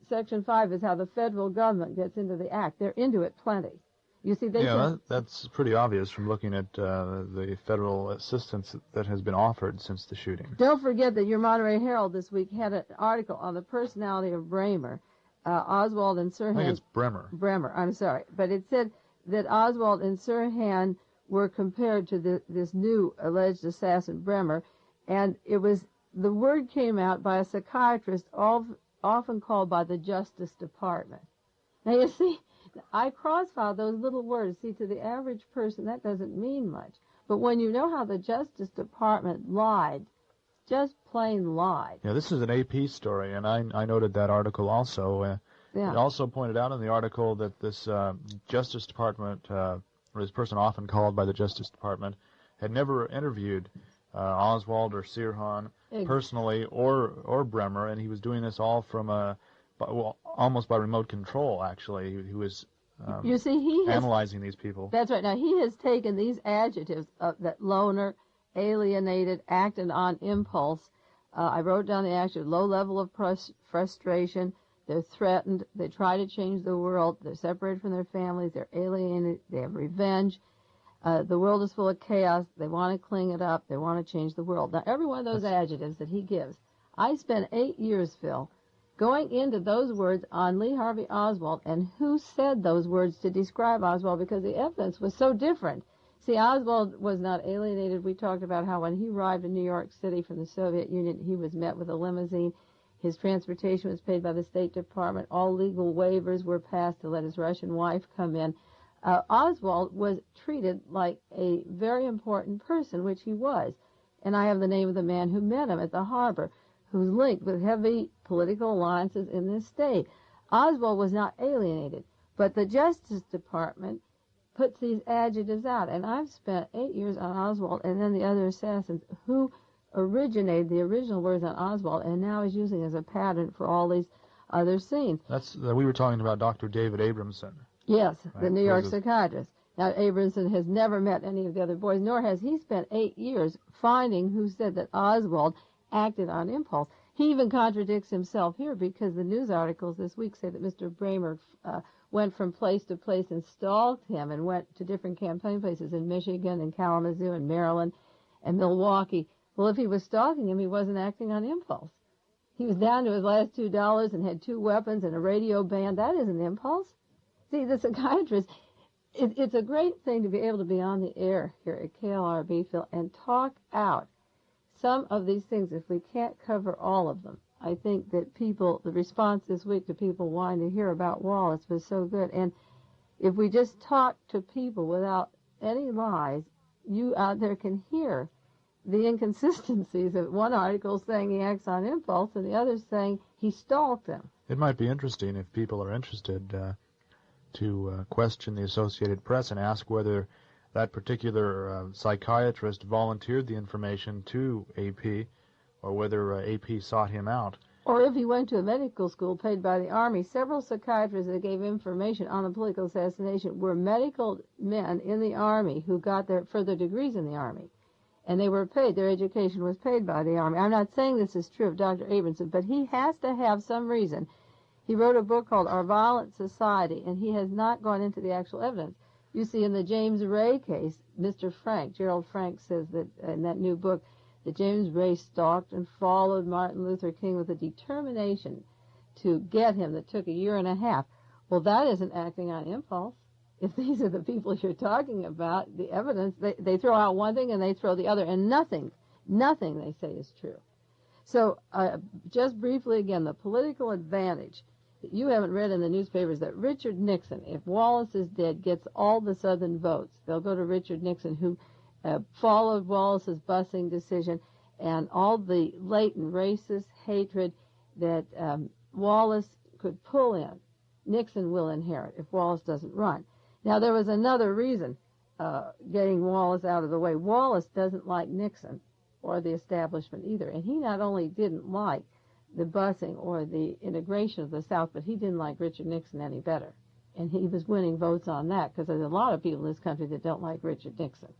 Section 5 is how the federal government gets into the act. They're into it plenty. You see, that's pretty obvious from looking at the federal assistance that has been offered since the shooting. Don't forget that your Monterey Herald this week had an article on the personality of Bremer, Oswald and Sirhan. I think it's Bremer. Bremer, I'm sorry. But it said that Oswald and Sirhan were compared to this new alleged assassin Bremer, and the word came out by a psychiatrist often called by the Justice Department. Now you see, I cross-filed those little words. See, to the average person, that doesn't mean much. But when you know how the Justice Department lied, just plain lied. Yeah, this is an AP story, and I noted that article also. Yeah. It also pointed out in the article that this Justice Department, or this person often called by the Justice Department, had never interviewed Oswald or Sirhan personally, or Bremer, and he was doing this all from almost by remote control. Actually, he was you see, he has analyzing these people. That's right. Now he has taken these adjectives that loner, alienated, acted on impulse. I wrote down the adjective: low level of frustration. They're threatened. They try to change the world. They're separated from their families. They're alienated. They have revenge. The world is full of chaos. They want to clean it up. They want to change the world. Now, every one of those adjectives that he gives, I spent 8 years, Phil, going into those words on Lee Harvey Oswald and who said those words to describe Oswald, because the evidence was so different. See, Oswald was not alienated. We talked about how when he arrived in New York City from the Soviet Union, he was met with a limousine. His transportation was paid by the State Department. All legal waivers were passed to let his Russian wife come in. Oswald was treated like a very important person, which he was. And I have the name of the man who met him at the harbor, who's linked with heavy political alliances in this state. Oswald was not alienated, but the Justice Department puts these adjectives out. And I've spent 8 years on Oswald and then the other assassins who originated the original words on Oswald and now is using as a pattern for all these other scenes. We were talking about Dr. David Abramson. Yes, right? The New York psychiatrist. Now, Abramson has never met any of the other boys, nor has he spent 8 years finding who said that Oswald acted on impulse. He even contradicts himself here, because the news articles this week say that Mr. Bremer went from place to place and stalked him and went to different campaign places in Michigan and Kalamazoo and Maryland and Milwaukee. Well, if he was stalking him, he wasn't acting on impulse. He was down to his last $2 and had 2 weapons and a radio band. That isn't impulse. See, the psychiatrist, it's a great thing to be able to be on the air here at KLRB, Phil, and talk out some of these things if we can't cover all of them. I think that the response this week to people wanting to hear about Wallace was so good. And if we just talk to people without any lies, you out there can hear the inconsistencies of one article saying he acts on impulse and the other saying he stalked him. It might be interesting if people are interested to question the Associated Press and ask whether that particular psychiatrist volunteered the information to AP or whether AP sought him out. Or if he went to a medical school paid by the Army. Several psychiatrists that gave information on the political assassination were medical men in the Army who got their further degrees in the Army. And they were paid. Their education was paid by the Army. I'm not saying this is true of Dr. Abramson, but he has to have some reason. He wrote a book called Our Violent Society, and he has not gone into the actual evidence. You see, in the James Ray case, Mr. Frank, Gerald Frank, says that in that new book that James Ray stalked and followed Martin Luther King with a determination to get him that took 1.5 years. Well, that isn't acting on impulse. If these are the people you're talking about, the evidence, they throw out one thing and they throw the other, and nothing they say is true. So just briefly again, the political advantage that you haven't read in the newspapers, that Richard Nixon, if Wallace is dead, gets all the Southern votes. They'll go to Richard Nixon, who followed Wallace's busing decision, and all the latent racist hatred that Wallace could pull in, Nixon will inherit if Wallace doesn't run. Now, there was another reason getting Wallace out of the way. Wallace doesn't like Nixon or the establishment either, and he not only didn't like the busing or the integration of the South, but he didn't like Richard Nixon any better. And he was winning votes on that, because there's a lot of people in this country that don't like Richard Nixon.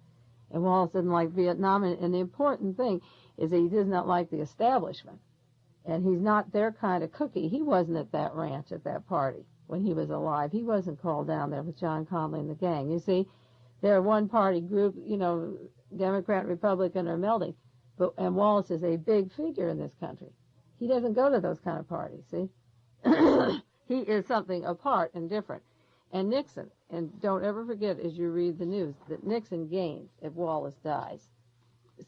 And Wallace didn't like Vietnam, and the important thing is that he does not like the establishment. And he's not their kind of cookie. He wasn't at that ranch at that party when he was alive. He wasn't called down there with John Connally and the gang. You see, they're a one-party group, Democrat, Republican are melding. And Wallace is a big figure in this country. He doesn't go to those kind of parties, see? He is something apart and different. And Nixon, and don't ever forget as you read the news, that Nixon gains if Wallace dies.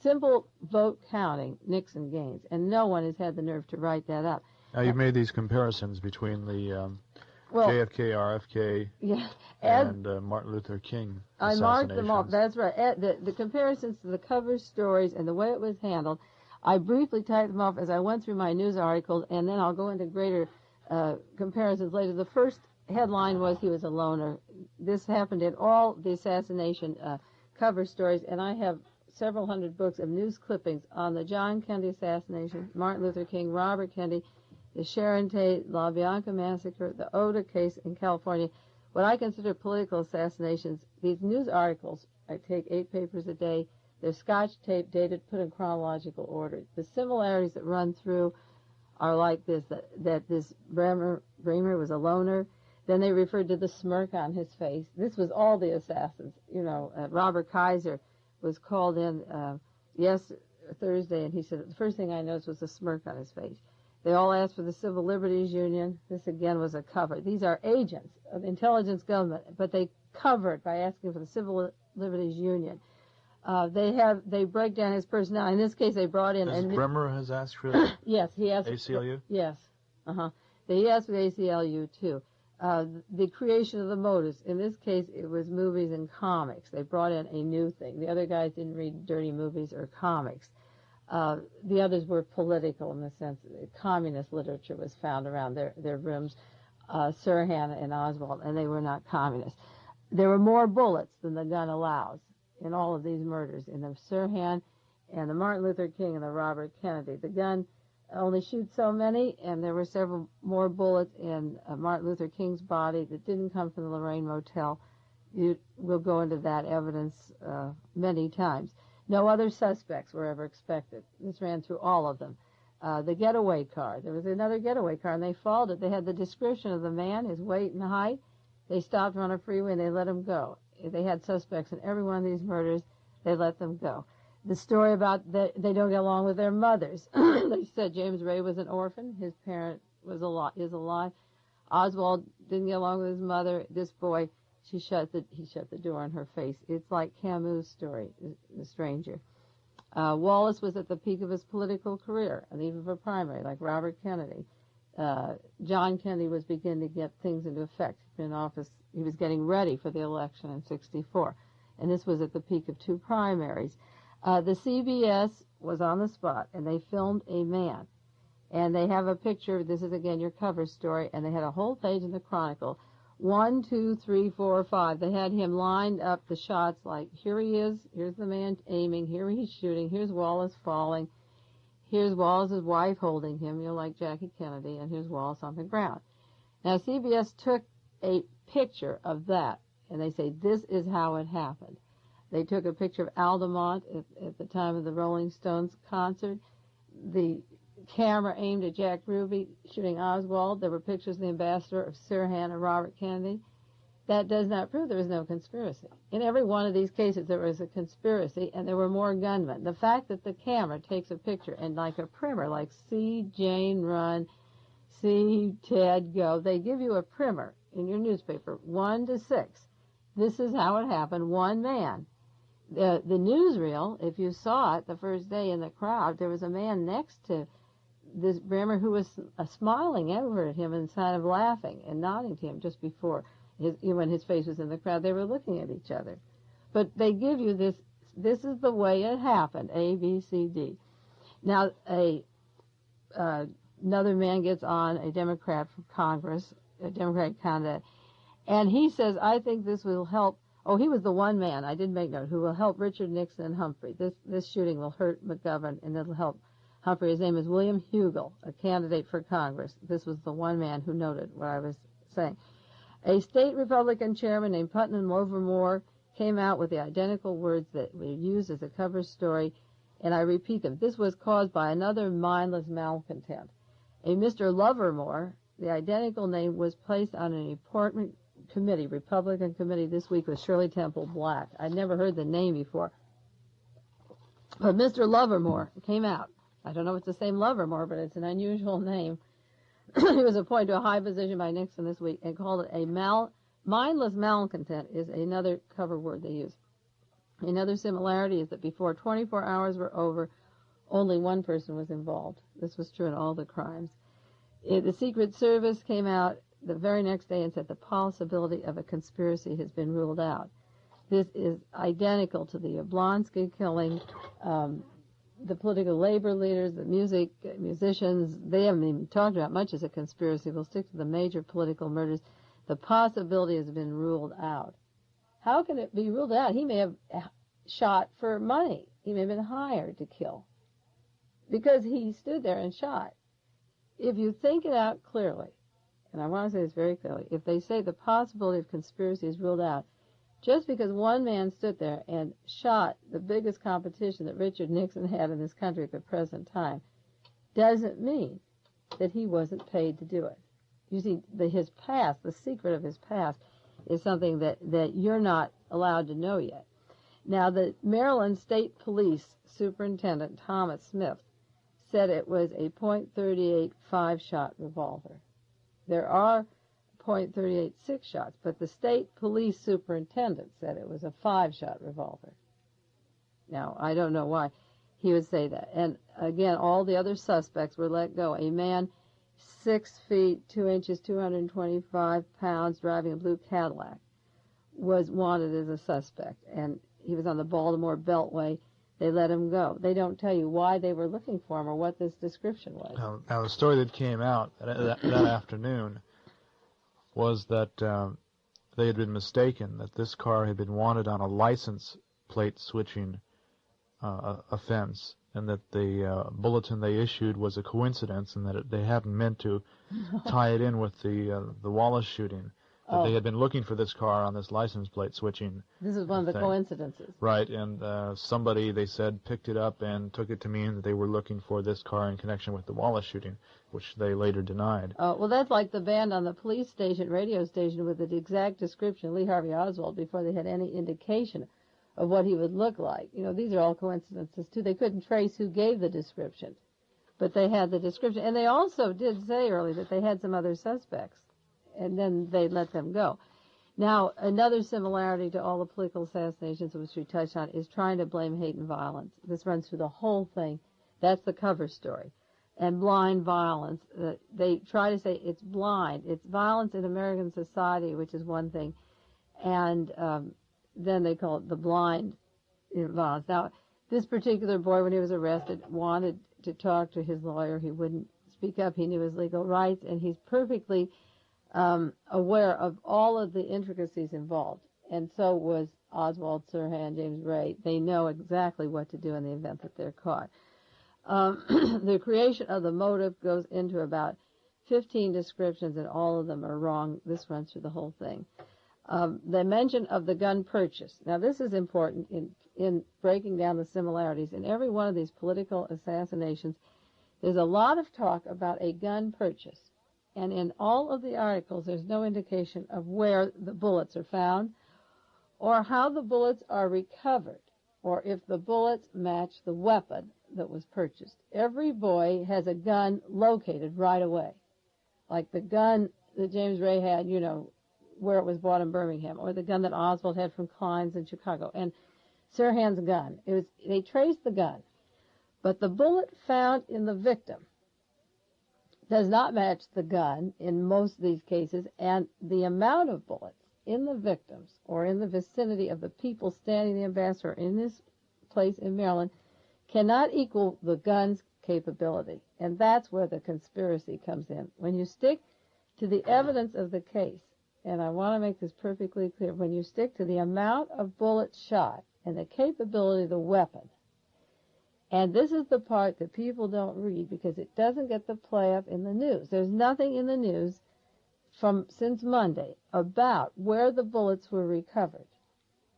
Simple vote counting, Nixon gains, and no one has had the nerve to write that up. Now, you've made these comparisons between the JFK, RFK, and Martin Luther King assassinations. I marked them off. That's right. The comparisons to the cover stories and the way it was handled, I briefly typed them off as I went through my news articles, and then I'll go into greater comparisons later. The first headline was he was a loner. This happened in all the assassination cover stories, and I have several hundred books of news clippings on the John Kennedy assassination, Martin Luther King, Robert Kennedy, the Sharon Tate, La Bianca massacre, the Oda case in California. What I consider political assassinations, these news articles, I take 8 papers a day. They're Scotch tape dated, put in chronological order. The similarities that run through are like this, that this Bremer was a loner. Then they referred to the smirk on his face. This was all the assassins. Robert Kaiser was called in Thursday, and he said, the first thing I noticed was a smirk on his face. They all asked for the Civil Liberties Union. This, again, was a cover. These are agents of intelligence government, but they covered by asking for the Civil Liberties Union. They break down his personality. In this case, they brought in... Bremer has asked for that? Yes, he asked... ACLU? Yes. He asked for the ACLU, too. The creation of the motives. In this case, it was movies and comics. They brought in a new thing. The other guys didn't read dirty movies or comics. The others were political in the sense that communist literature was found around their rooms, Sirhan and Oswald, and they were not communists. There were more bullets than the gun allows in all of these murders, in the Sirhan and the Martin Luther King and the Robert Kennedy. The gun only shoots so many, and there were several more bullets in Martin Luther King's body that didn't come from the Lorraine Motel. We'll go into that evidence many times. No other suspects were ever expected. This ran through all of them. The getaway car. There was another getaway car, and they followed it. They had the description of the man, his weight and height. They stopped on a freeway, and they let him go. They had suspects in every one of these murders. They let them go. The story about they don't get along with their mothers. They said James Ray was an orphan. His parent is alive. Oswald didn't get along with his mother. This boy, he shut the door on her face. It's like Camus' story, The Stranger. Wallace was at the peak of his political career, and even for primary, like Robert Kennedy. John Kennedy was beginning to get things into effect. He'd been in office. He was getting ready for the election in '64, and this was at the peak of 2 primaries. The CBS was on the spot, and they filmed a man. And they have a picture. This is, again, your cover story, and they had a whole page in the Chronicle. 1, 2, 3, 4, 5. They had him lined up the shots like, here he is, here's the man aiming, here he's shooting, here's Wallace falling, here's Wallace's wife holding him, like Jackie Kennedy, and here's Wallace on the ground. Now, CBS took a picture of that, and they say, this is how it happened. They took a picture of Altamont at the time of the Rolling Stones concert. The camera aimed at Jack Ruby shooting Oswald. There were pictures of the ambassador, of Sirhan, and Robert Kennedy. That does not prove there was no conspiracy. In every one of these cases, there was a conspiracy, and there were more gunmen. The fact that the camera takes a picture and like a primer, like see Jane run, see Ted go, they give you a primer in your newspaper, 1 to 6. This is how it happened, one man. The newsreel, if you saw it the first day in the crowd, there was a man next to this Bremer who was smiling over at him and kind of laughing and nodding to him just before, when his face was in the crowd. They were looking at each other. But they give you this is the way it happened, A, B, C, D. Now, another man gets on, a Democrat from Congress, a Democratic candidate, and he says, I think this will help. Oh, he was the one man, I did make note, who will help Richard Nixon and Humphrey. This shooting will hurt McGovern, and it'll help Humphrey. His name is William Hugel, a candidate for Congress. This was the one man who noted what I was saying. A state Republican chairman named Putnam Livermore came out with the identical words that were used as a cover story, and I repeat them. This was caused by another mindless malcontent. A Mr. Livermore, the identical name, was placed on an important committee, Republican committee, this week with Shirley Temple Black. I'd never heard the name before. But Mr. Livermore came out. I don't know if it's the same Livermore, but it's an unusual name. He was appointed to a high position by Nixon this week and called it a Mindless malcontent is another cover word they use. Another similarity is that before 24 hours were over, only one person was involved. This was true in all the crimes. The Secret Service came out the very next day and said the possibility of a conspiracy has been ruled out. This is identical to the Yablonsky killing. The political labor leaders, the musicians, they haven't even talked about much as a conspiracy. We'll stick to the major political murders. The possibility has been ruled out. How can it be ruled out? He may have shot for money. He may have been hired to kill because he stood there and shot. If you think it out clearly, and I want to say this very clearly, if they say the possibility of conspiracy is ruled out, just because one man stood there and shot the biggest competition that Richard Nixon had in this country at the present time doesn't mean that he wasn't paid to do it. You see, his past, the secret of his past, is something that you're not allowed to know yet. Now, the Maryland State Police Superintendent, Thomas Smith, said it was a .38 5-shot revolver. There are .38 6-shots, but the state police superintendent said it was a 5-shot revolver. Now, I don't know why he would say that. And again, all the other suspects were let go. A man 6 feet 2 inches, 225 pounds, driving a blue Cadillac, was wanted as a suspect, and he was on the Baltimore Beltway. They let him go. They don't tell you why they were looking for him or what this description was. Now the story that came out that afternoon was that they had been mistaken, that this car had been wanted on a license plate switching offense, and that the bulletin they issued was a coincidence, and that they hadn't meant to tie it in with the Wallace shooting. That they had been looking for this car on this license plate switching. This is one of the coincidences. Right, and somebody, they said, picked it up and took it to mean that they were looking for this car in connection with the Wallace shooting, which they later denied. Well, that's like the band on the police station, radio station, with the exact description of Lee Harvey Oswald before they had any indication of what he would look like. You know, these are all coincidences, too. They couldn't trace who gave the description, but they had the description. And they also did say earlier that they had some other suspects, and then they let them go. Now, another similarity to all the political assassinations, which we touched on, is trying to blame hate and violence. This runs through the whole thing. That's the cover story. And blind violence. They try to say it's blind. It's violence in American society, which is one thing. And then they call it the blind violence. Now, this particular boy, when he was arrested, wanted to talk to his lawyer. He wouldn't speak up. He knew his legal rights, and he's perfectly aware of all of the intricacies involved. And so was Oswald Sirhan, James Ray. They know exactly what to do in the event that they're caught. The creation of the motive goes into about 15 descriptions, and all of them are wrong. This runs through the whole thing. The mention of the gun purchase. Now, this is important in breaking down the similarities. In every one of these political assassinations, there's a lot of talk about a gun purchase. And in all of the articles, there's no indication of where the bullets are found or how the bullets are recovered or if the bullets match the weapon that was purchased. Every boy has a gun located right away, like the gun that James Ray had, you know, where it was bought in Birmingham, or the gun that Oswald had from Klein's in Chicago, and Sirhan's gun. They traced the gun, but the bullet found in the victim does not match the gun in most of these cases, and the amount of bullets in the victims or in the vicinity of the people standing the ambassador in this place in Maryland cannot equal the gun's capability. And that's where the conspiracy comes in. When you stick to the evidence of the case, and I want to make this perfectly clear, when you stick to the amount of bullets shot and the capability of the weapon, and this is the part that people don't read because it doesn't get the play up in the news. There's nothing in the news since Monday about where the bullets were recovered.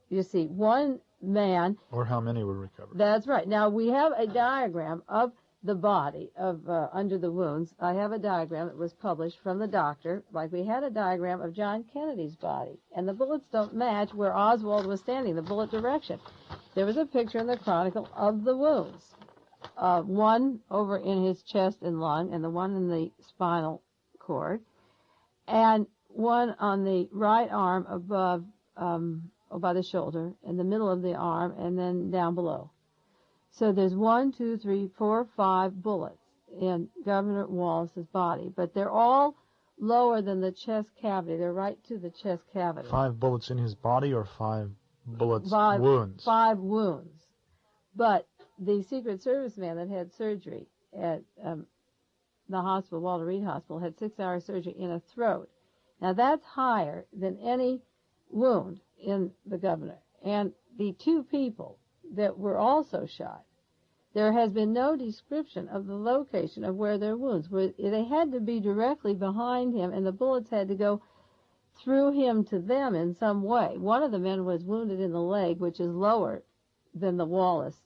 You see, one man... Or how many were recovered. That's right. Now, we have a diagram of the body of under the wounds. I have a diagram that was published from the doctor, like we had a diagram of John Kennedy's body. And the bullets don't match where Oswald was standing, the bullet direction. There was a picture in the Chronicle of the wounds. One over in his chest and lung, and the one in the spinal cord. And one on the right arm above, by the shoulder, in the middle of the arm, and then down below. So there's 1, 2, 3, 4, 5 bullets in Governor Wallace's body, but they're all lower than the chest cavity. They're right to the chest cavity. 5 bullets in his body or 5 bullets wounds? 5 wounds. But the Secret Service man that had surgery at the hospital, Walter Reed Hospital, had 6-hour surgery in a throat. Now that's higher than any wound in the governor. And the 2 people that were also shot, there has been no description of the location of where their wounds were. They had to be directly behind him, and the bullets had to go through him to them in some way. One of the men was wounded in the leg, which is lower than the Wallace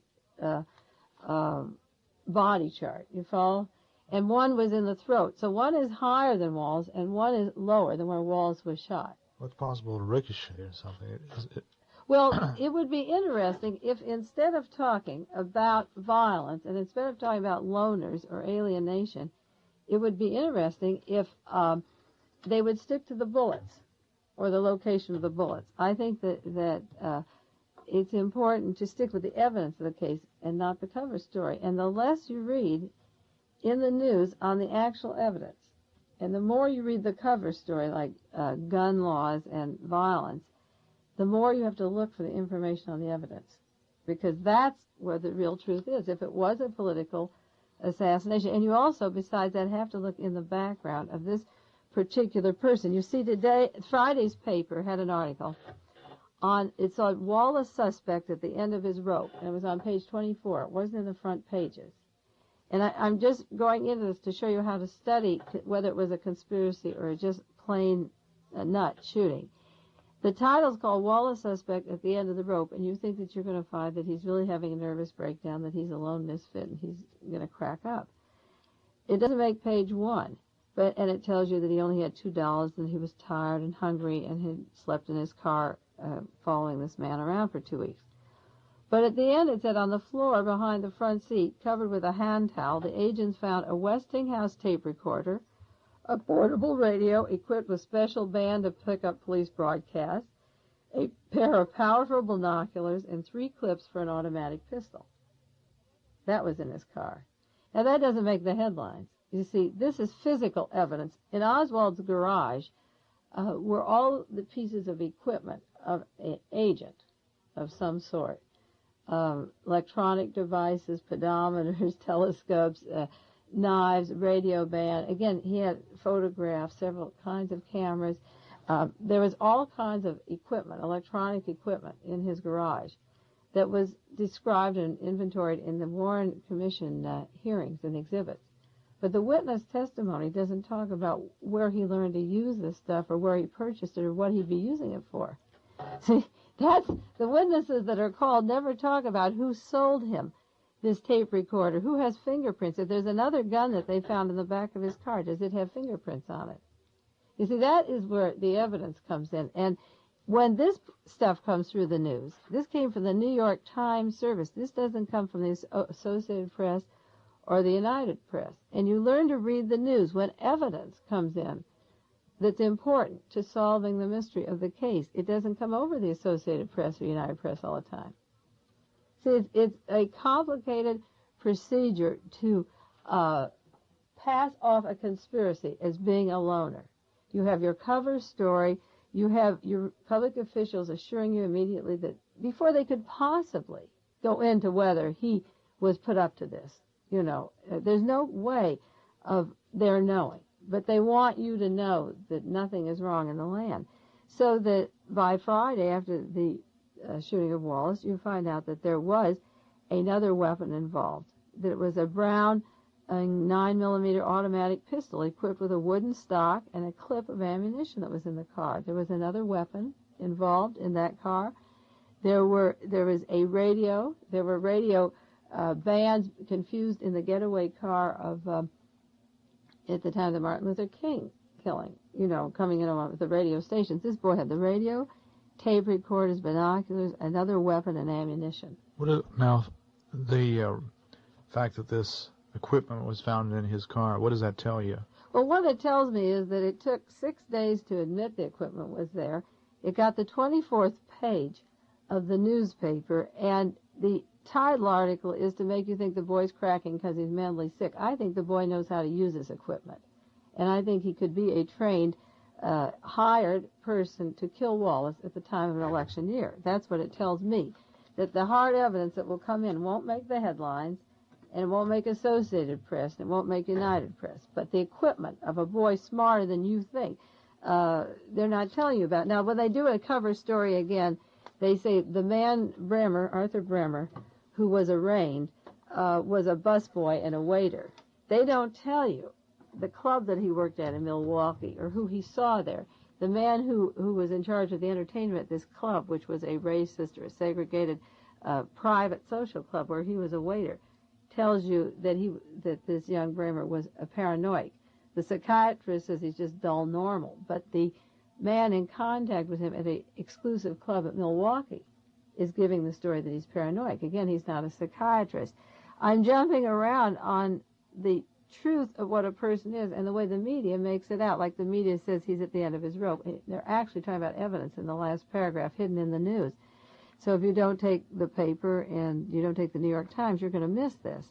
body chart. You follow? And one was in the throat. So one is higher than Wallace, and one is lower than where Wallace was shot. Well, it's possible to ricochet or something. Well, it would be interesting if instead of talking about violence and instead of talking about loners or alienation, it would be interesting if they would stick to the bullets or the location of the bullets. I think that it's important to stick with the evidence of the case and not the cover story. And the less you read in the news on the actual evidence, and the more you read the cover story, like gun laws and violence, the more you have to look for the information on the evidence, because that's where the real truth is. If it was a political assassination, and you also, besides that, have to look in the background of this particular person. You see, today, Friday's paper had an article on, it's on Wallace suspect at the end of his rope, and it was on page 24. It wasn't in the front pages. And I'm just going into this to show you how to study whether it was a conspiracy or just plain nut shooting. The title's called Wallace Suspect at the End of the Rope, and you think that you're going to find that he's really having a nervous breakdown, that he's a lone misfit, and he's going to crack up. It doesn't make page 1, and it tells you that he only had $2, and he was tired and hungry, and had slept in his car following this man around for 2 weeks. But at the end it said, on the floor behind the front seat, covered with a hand towel, the agents found a Westinghouse tape recorder, a portable radio equipped with special band to pick up police broadcasts, a pair of powerful binoculars, and 3 clips for an automatic pistol. That was in his car. Now, that doesn't make the headlines. You see, this is physical evidence. In Oswald's garage were all the pieces of equipment of an agent of some sort. Electronic devices, pedometers, telescopes, knives, radio band. Again, he had photographs, several kinds of cameras. There was all kinds of equipment, electronic equipment, in his garage that was described and inventoried in the Warren Commission hearings and exhibits. But the witness testimony doesn't talk about where he learned to use this stuff or where he purchased it or what he'd be using it for. See, that's the witnesses that are called never talk about who sold him this tape recorder, who has fingerprints. If there's another gun that they found in the back of his car, does it have fingerprints on it? You see, that is where the evidence comes in. And when this stuff comes through the news, this came from the New York Times service. This doesn't come from the Associated Press or the United Press. And you learn to read the news when evidence comes in that's important to solving the mystery of the case. It doesn't come over the Associated Press or United Press all the time. See, it's a complicated procedure to pass off a conspiracy as being a loner. You have your cover story. You have your public officials assuring you immediately that before they could possibly go into whether he was put up to this, you know, there's no way of their knowing. But they want you to know that nothing is wrong in the land. So that by Friday, after the shooting of Wallace, you find out that there was another weapon involved, that it was a brown 9mm automatic pistol equipped with a wooden stock and a clip of ammunition that was in the car. There was another weapon involved in that car. There was a radio. There were radio bands confused in the getaway car of at the time of the Martin Luther King killing, you know, coming in along with the radio stations. This boy had the radio, tape recorders, binoculars, another weapon, and ammunition. Now, the fact that this equipment was found in his car, what does that tell you? Well, what it tells me is that it took 6 days to admit the equipment was there. It got the 24th page of the newspaper, and the title article is to make you think the boy's cracking because he's mentally sick. I think the boy knows how to use this equipment, and I think he could be a trained, hired person to kill Wallace at the time of an election year. That's what it tells me, that the hard evidence that will come in won't make the headlines, and it won't make Associated Press, and it won't make United Press. But the equipment of a boy smarter than you think, they're not telling you about. Now, when they do a cover story again, they say the man Bremer, Arthur Bremer, who was arraigned, was a busboy and a waiter. They don't tell you the club that he worked at in Milwaukee or who he saw there. The man who was in charge of the entertainment at this club, which was a racist or a segregated private social club where he was a waiter, tells you that this young Bremer was a paranoid. The psychiatrist says he's just dull normal, but the man in contact with him at an exclusive club at Milwaukee is giving the story that he's paranoid. Again, he's not a psychiatrist. I'm jumping around on the truth of what a person is and the way the media makes it out. Like the media says he's at the end of his rope. They're actually talking about evidence in the last paragraph hidden in the news. So if you don't take the paper and you don't take the New York Times, you're going to miss this.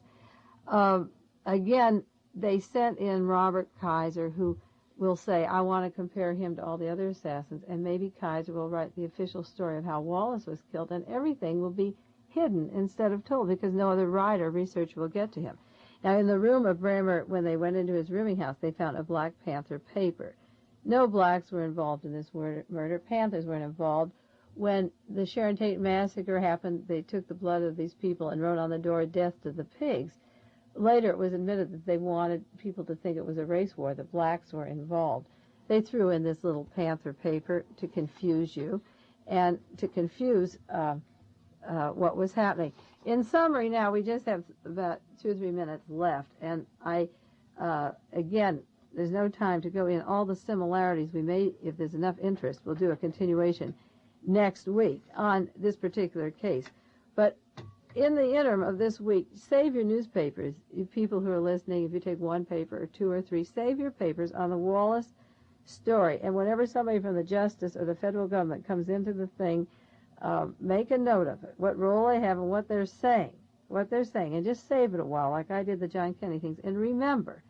Again, they sent in Robert Kaiser, who will say, I want to compare him to all the other assassins, and maybe Kaiser will write the official story of how Wallace was killed, and everything will be hidden instead of told because no other writer or researcher will get to him. Now, in the room of Bremer, when they went into his rooming house, they found a Black Panther paper. No blacks were involved in this murder. Panthers weren't involved. When the Sharon Tate massacre happened, they took the blood of these people and wrote on the door, death to the pigs. Later, it was admitted that they wanted people to think it was a race war, that blacks were involved. They threw in this little Panther paper to confuse you and to confuse what was happening. In summary, now, we just have about 2 or 3 minutes left, and again, there's no time to go in all the similarities. We may, if there's enough interest, we'll do a continuation next week on this particular case. But in the interim of this week, save your newspapers. You people who are listening, if you take 1 paper or 2 or 3, save your papers on the Wallace story. And whenever somebody from the Justice or the federal government comes into the thing, make a note of it, what role they have and what they're saying, and just save it a while, like I did the John Kennedy things. And remember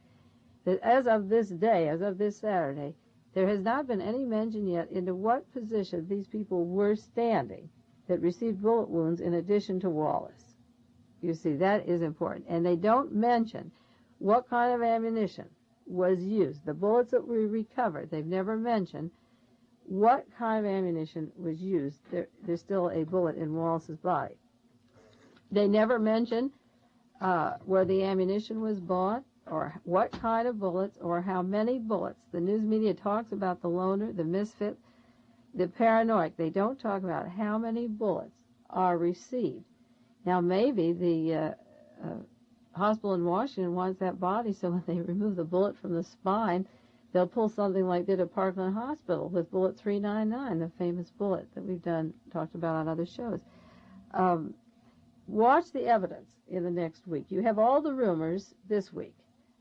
that as of this day, as of this Saturday, there has not been any mention yet into what position these people were standing that received bullet wounds in addition to Wallace. You see, that is important. And they don't mention what kind of ammunition was used. The bullets that we recovered, they've never mentioned what kind of ammunition was used. There's still a bullet in Wallace's body. They never mention where the ammunition was bought, or what kind of bullets, or how many bullets. The news media talks about the loner, the misfit, the paranoid. They don't talk about how many bullets are received. Now, maybe the hospital in Washington wants that body, so when they remove the bullet from the spine, they'll pull something like they did at Parkland Hospital with bullet 399, the famous bullet that we've talked about on other shows. Watch the evidence in the next week. You have all the rumors this week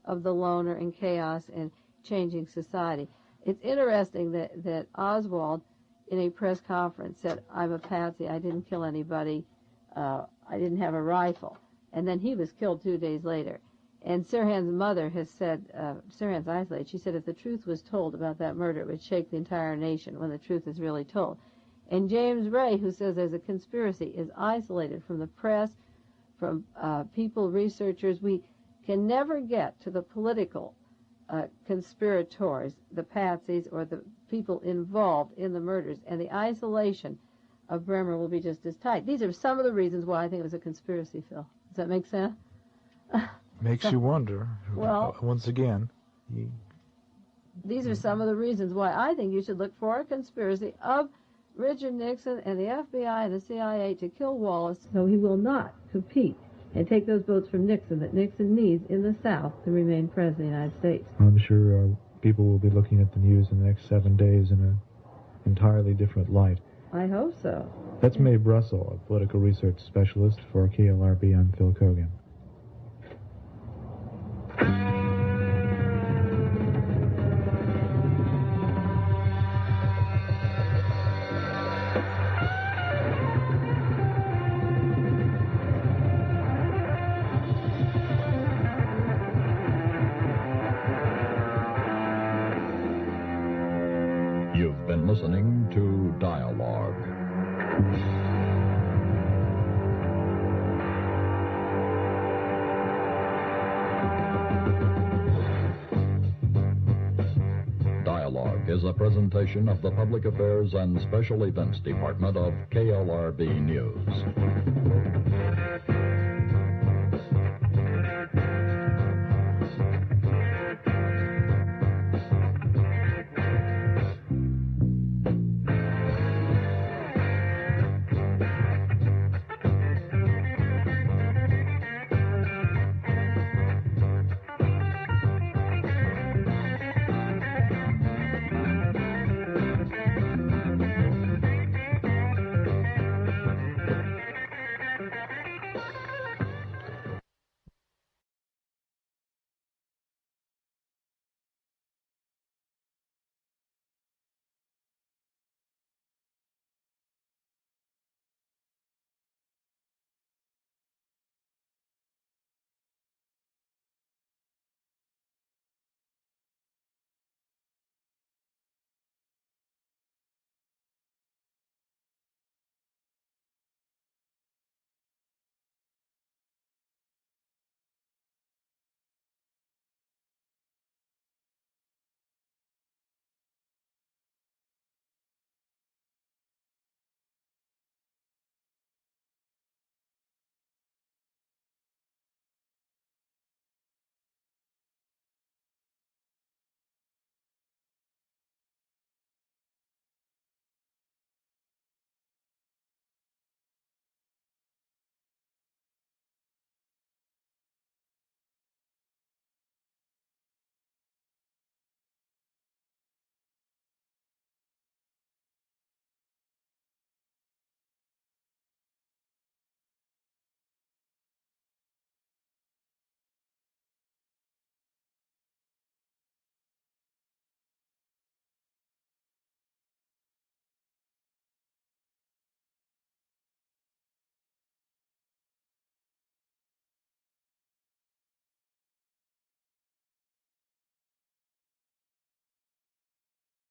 of the loner and chaos and changing society. It's interesting that Oswald, in a press conference, said, I'm a patsy, I didn't kill anybody, I didn't have a rifle. And then he was killed 2 days later. And Sirhan's mother has said, Sirhan's isolated, she said if the truth was told about that murder, it would shake the entire nation when the truth is really told. And James Ray, who says there's a conspiracy, is isolated from the press, from people, researchers. We can never get to the political conspirators, the patsies, or the people involved in the murders. And the isolation of Bremer will be just as tight. These are some of the reasons why I think it was a conspiracy, Phil. Does that make sense? Makes you wonder. Well, once again. These are some of the reasons why I think you should look for a conspiracy of Richard Nixon and the FBI and the CIA to kill Wallace, so he will not compete and take those votes from Nixon that Nixon needs in the South to remain president of the United States. I'm sure people will be looking at the news in the next 7 days in an entirely different light. I hope so. That's Mae Brussell, a political research specialist for KLRB. I'm Phil Kogan. You've been listening to Dialogue. Dialogue is a presentation of the Public Affairs and Special Events Department of KLRB News.